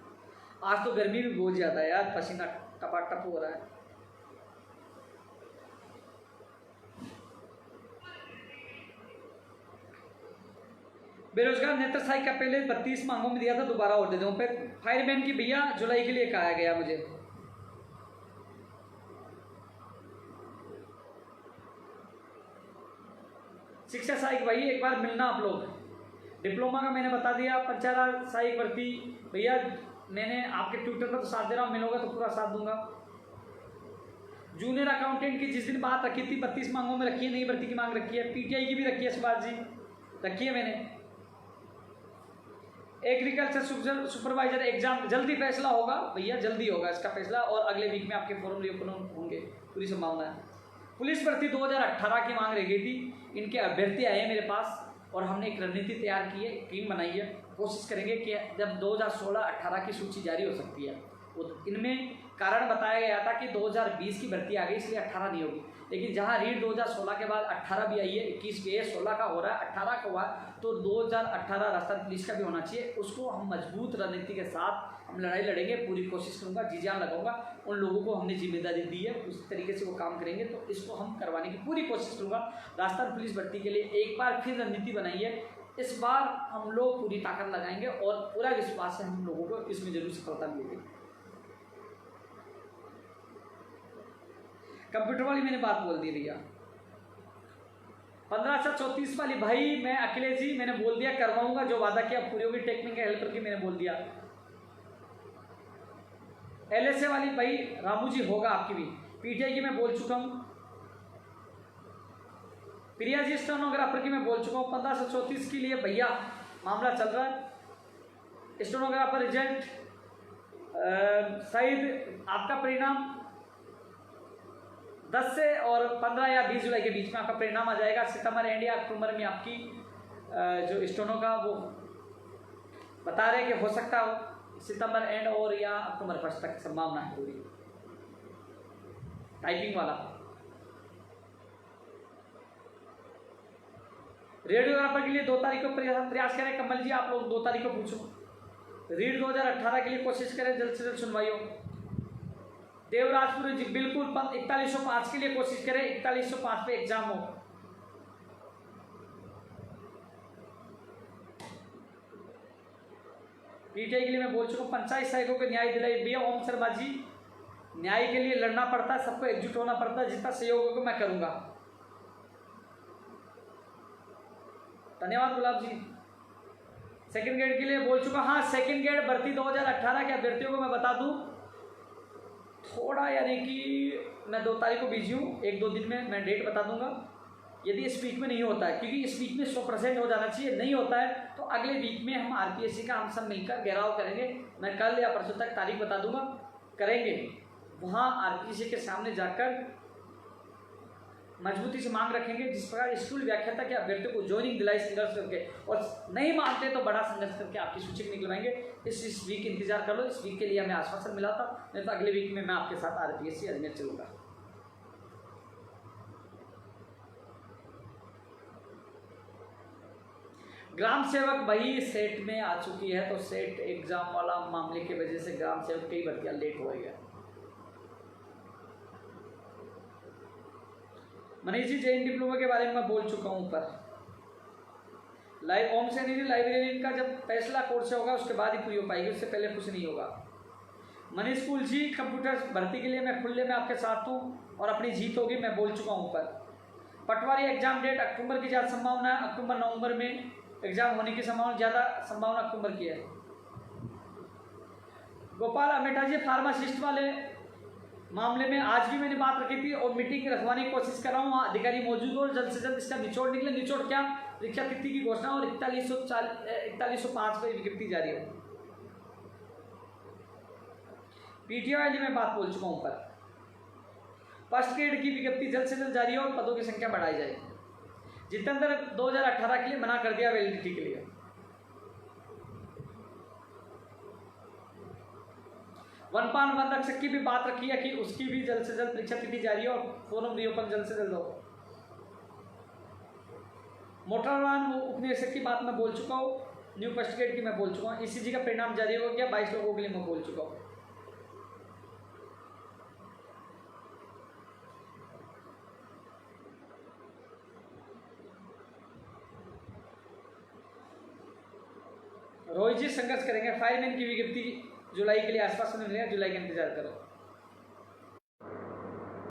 आज तो गर्मी भी बहुत ज़्यादा है यार, पसीना टपाटप हो रहा है। बेरोजगार नेत्र सहायक का पहले 32 मांगों में दिया था, दोबारा और दे दूँ। फायरमैन की भैया जुलाई के लिए कहा गया मुझे। शिक्षा सहायक भाई एक बार मिलना आप लोग। डिप्लोमा का मैंने बता दिया, पंचायत सहायक भर्ती भैया मैंने आपके ट्विटर पर तो साथ दे रहा हूँ, मिलोगा तो पूरा साथ दूंगा। जूनियर अकाउंटेंट की जिस दिन बात रखी थी 32 मांगों में रखी है, नई भर्ती की मांग रखी है। पीटीआई की भी रखी है, सुभाष जी रखी है मैंने। एग्रीकल्चर सुपरवाइजर एग्जाम जल्दी फैसला होगा भैया, जल्दी होगा इसका फैसला, और अगले वीक में आपके फॉर्म रिओपन होंगे, पूरी संभावना है। पुलिस भर्ती 2018 की मांग रह गई थी, इनके अभ्यर्थी आए मेरे पास और हमने एक रणनीति तैयार की है, टीम बनाई है। कोशिश करेंगे कि जब 2016-18 की सूची जारी हो सकती है, इनमें कारण बताया गया था कि 2020 की भर्ती आ गई इसलिए 18 नहीं होगी, लेकिन जहां रीड 2016 के बाद 18 भी आई है, 21 भी है, 16 का हो रहा है, 18 का हुआ, तो 2018 राजस्थान पुलिस का भी होना चाहिए। उसको हम मजबूत रणनीति के साथ हम लड़ाई लड़ेंगे, पूरी कोशिश करूंगा, जी जान लगाऊंगा। उन लोगों को हमने जिम्मेदारी दी है, उस तरीके से वो काम करेंगे, तो इसको हम करवाने की पूरी कोशिश करूंगा। राजस्थान पुलिस भर्ती के लिए एक बार फिर रणनीति बनाई है, इस बार हम लोग पूरी ताकत लगाएंगे और पूरा विश्वास है हम लोगों को इसमें जरूर सफलता मिलेगी। कंप्यूटर वाली मैंने बात बोल दी भैया। 1534 वाली भाई मैं अखिलेश जी मैंने बोल दिया, करवाऊंगा, जो वादा किया पूरी होगी। टेक्निकल हेल्पर की मैंने बोल दिया। एलएसए वाली भाई रामू जी होगा आपकी भी। पीटीआई की मैं बोल चुका हूं। प्रिया जी स्टेनोग्राफर की मैं बोल चुका हूं। 1534 के लिए भैया मामला चल रहा है। स्टेनोग्राफर रिजल्ट शायद आपका परिणाम 10 से और 15 या 20 जुलाई के बीच में आपका परिणाम आ जाएगा। सितंबर एंड या अक्टूबर में आपकी जो स्टेनो का वो बता रहे कि हो सकता हो सितंबर एंड और या अक्टूबर फर्स्ट तक संभावना है पूरी। टाइपिंग वाला रेडियोग्राफर के लिए 2 तारीख को प्रयास करें। कमल जी आप लोग 2 तारीख को पूछो। रीट 2018 के लिए कोशिश करें, जल्द से जल्द सुनवाई हो। देवराजपुर जी बिल्कुल 4105 के लिए कोशिश करें, 4105 पे एग्जाम हो। पीटीआई के लिए मैं बोल चुका हूँ, पंचायत सहायकों को न्याय दिलाई भैया ओम शर्मा जी। न्याय के लिए लड़ना पड़ता है, सबको एकजुट होना पड़ता है, जितना सहयोग होगा मैं करूंगा। धन्यवाद गुलाब जी। सेकंड ग्रेड के लिए बोल चुका, हाँ सेकंड ग्रेड भर्ती 2018 के अभ्यर्थियों को मैं बता दूं, थोड़ा यानी कि मैं 2 तारीख को बिजी हूँ, 1-2 दिन में मैं डेट बता दूंगा। यदि इस वीक में नहीं होता है, क्योंकि इस वीक में 100% हो जाना चाहिए, नहीं होता है तो अगले वीक में हम आरपीएससी का हम सब मिलकर घेराव करेंगे। मैं कल या परसों तक तारीख बता दूंगा, करेंगे। वहाँ आरपीएससी के सामने जाकर मजबूती से मांग रखेंगे, जिस प्रकार स्कूल व्याख्याता के अभ्यर्थियों को ज्वाइनिंग दिलाई संघर्ष करके, और नहीं मानते तो बड़ा संघर्ष करके आपकी सूची निकलवाएंगे। इस वीक इंतजार कर लो, इस वीक के लिए हमें आश्वासन मिला था, नहीं तो अगले वीक में मैं आपके साथ आरपीएससी अजमेर चलूंगा। ग्राम सेवक वही सेट में आ चुकी है, तो सेट एग्जाम वाला मामले की वजह से ग्राम सेवक कई भर्तियां लेट हो गई है। मनीष जी जैन डिप्लोमा के बारे में मैं बोल चुका हूं ऊपर। ओम सैनी जी लाइब्रेरियन का जब फैसला कोर्ट से होगा उसके बाद ही पूरी हो पाएगी, उससे पहले कुछ नहीं होगा। मनीष कुल जी कंप्यूटर भर्ती के लिए मैं खुले में आपके साथ हूँ और अपनी जीत होगी, मैं बोल चुका हूँ ऊपर। पटवारी एग्जाम डेट अक्टूबर की ज़्यादा संभावना है, अक्टूबर नवंबर में एग्जाम होने की संभावना, ज़्यादा संभावना अक्टूबर की है। गोपाल अमेठा जी फार्मासिस्ट वाले मामले में आज भी मैंने बात रखी थी और मीटिंग रखवाने की कोशिश कर रहा हूँ, अधिकारी मौजूद हो, जल्द से जल्द इसका निचोड़ निकले। निचोड़ क्या, परीक्षा तिथि की घोषणा और 4105 पर विज्ञप्ति जारी हो। पीटीआई वाली मैं बात बोल चुका हूँ ऊपर। फर्स्ट ग्रेड की विज्ञप्ति जल्द से जल्द जारी हो और पदों की संख्या बढ़ाई जाए। जितेंद्र 2018 के लिए मना कर दिया वैलिडिटी के लिए। वनपाल वन रक्षक की भी बात रखी है कि उसकी भी जल्द से जल्द परीक्षा तिथि जारी हो और फॉर्म रीओपन जल्द से जल्द हो। मोटर वाहन उपनिरीक्षक की बात मैं बोल चुका हूँ, न्यू फर्स्ट ग्रेड की मैं बोल चुका हूँ। ईसीजी का परिणाम जारी हो गया, 22 लोगों के लिए मैं बोल चुका हूँ। रोहित जी संघर्ष करेंगे, फायरमैन की विज्ञप्ति जुलाई के लिए आसपास में मिलेगा, जुलाई का इंतजार करो।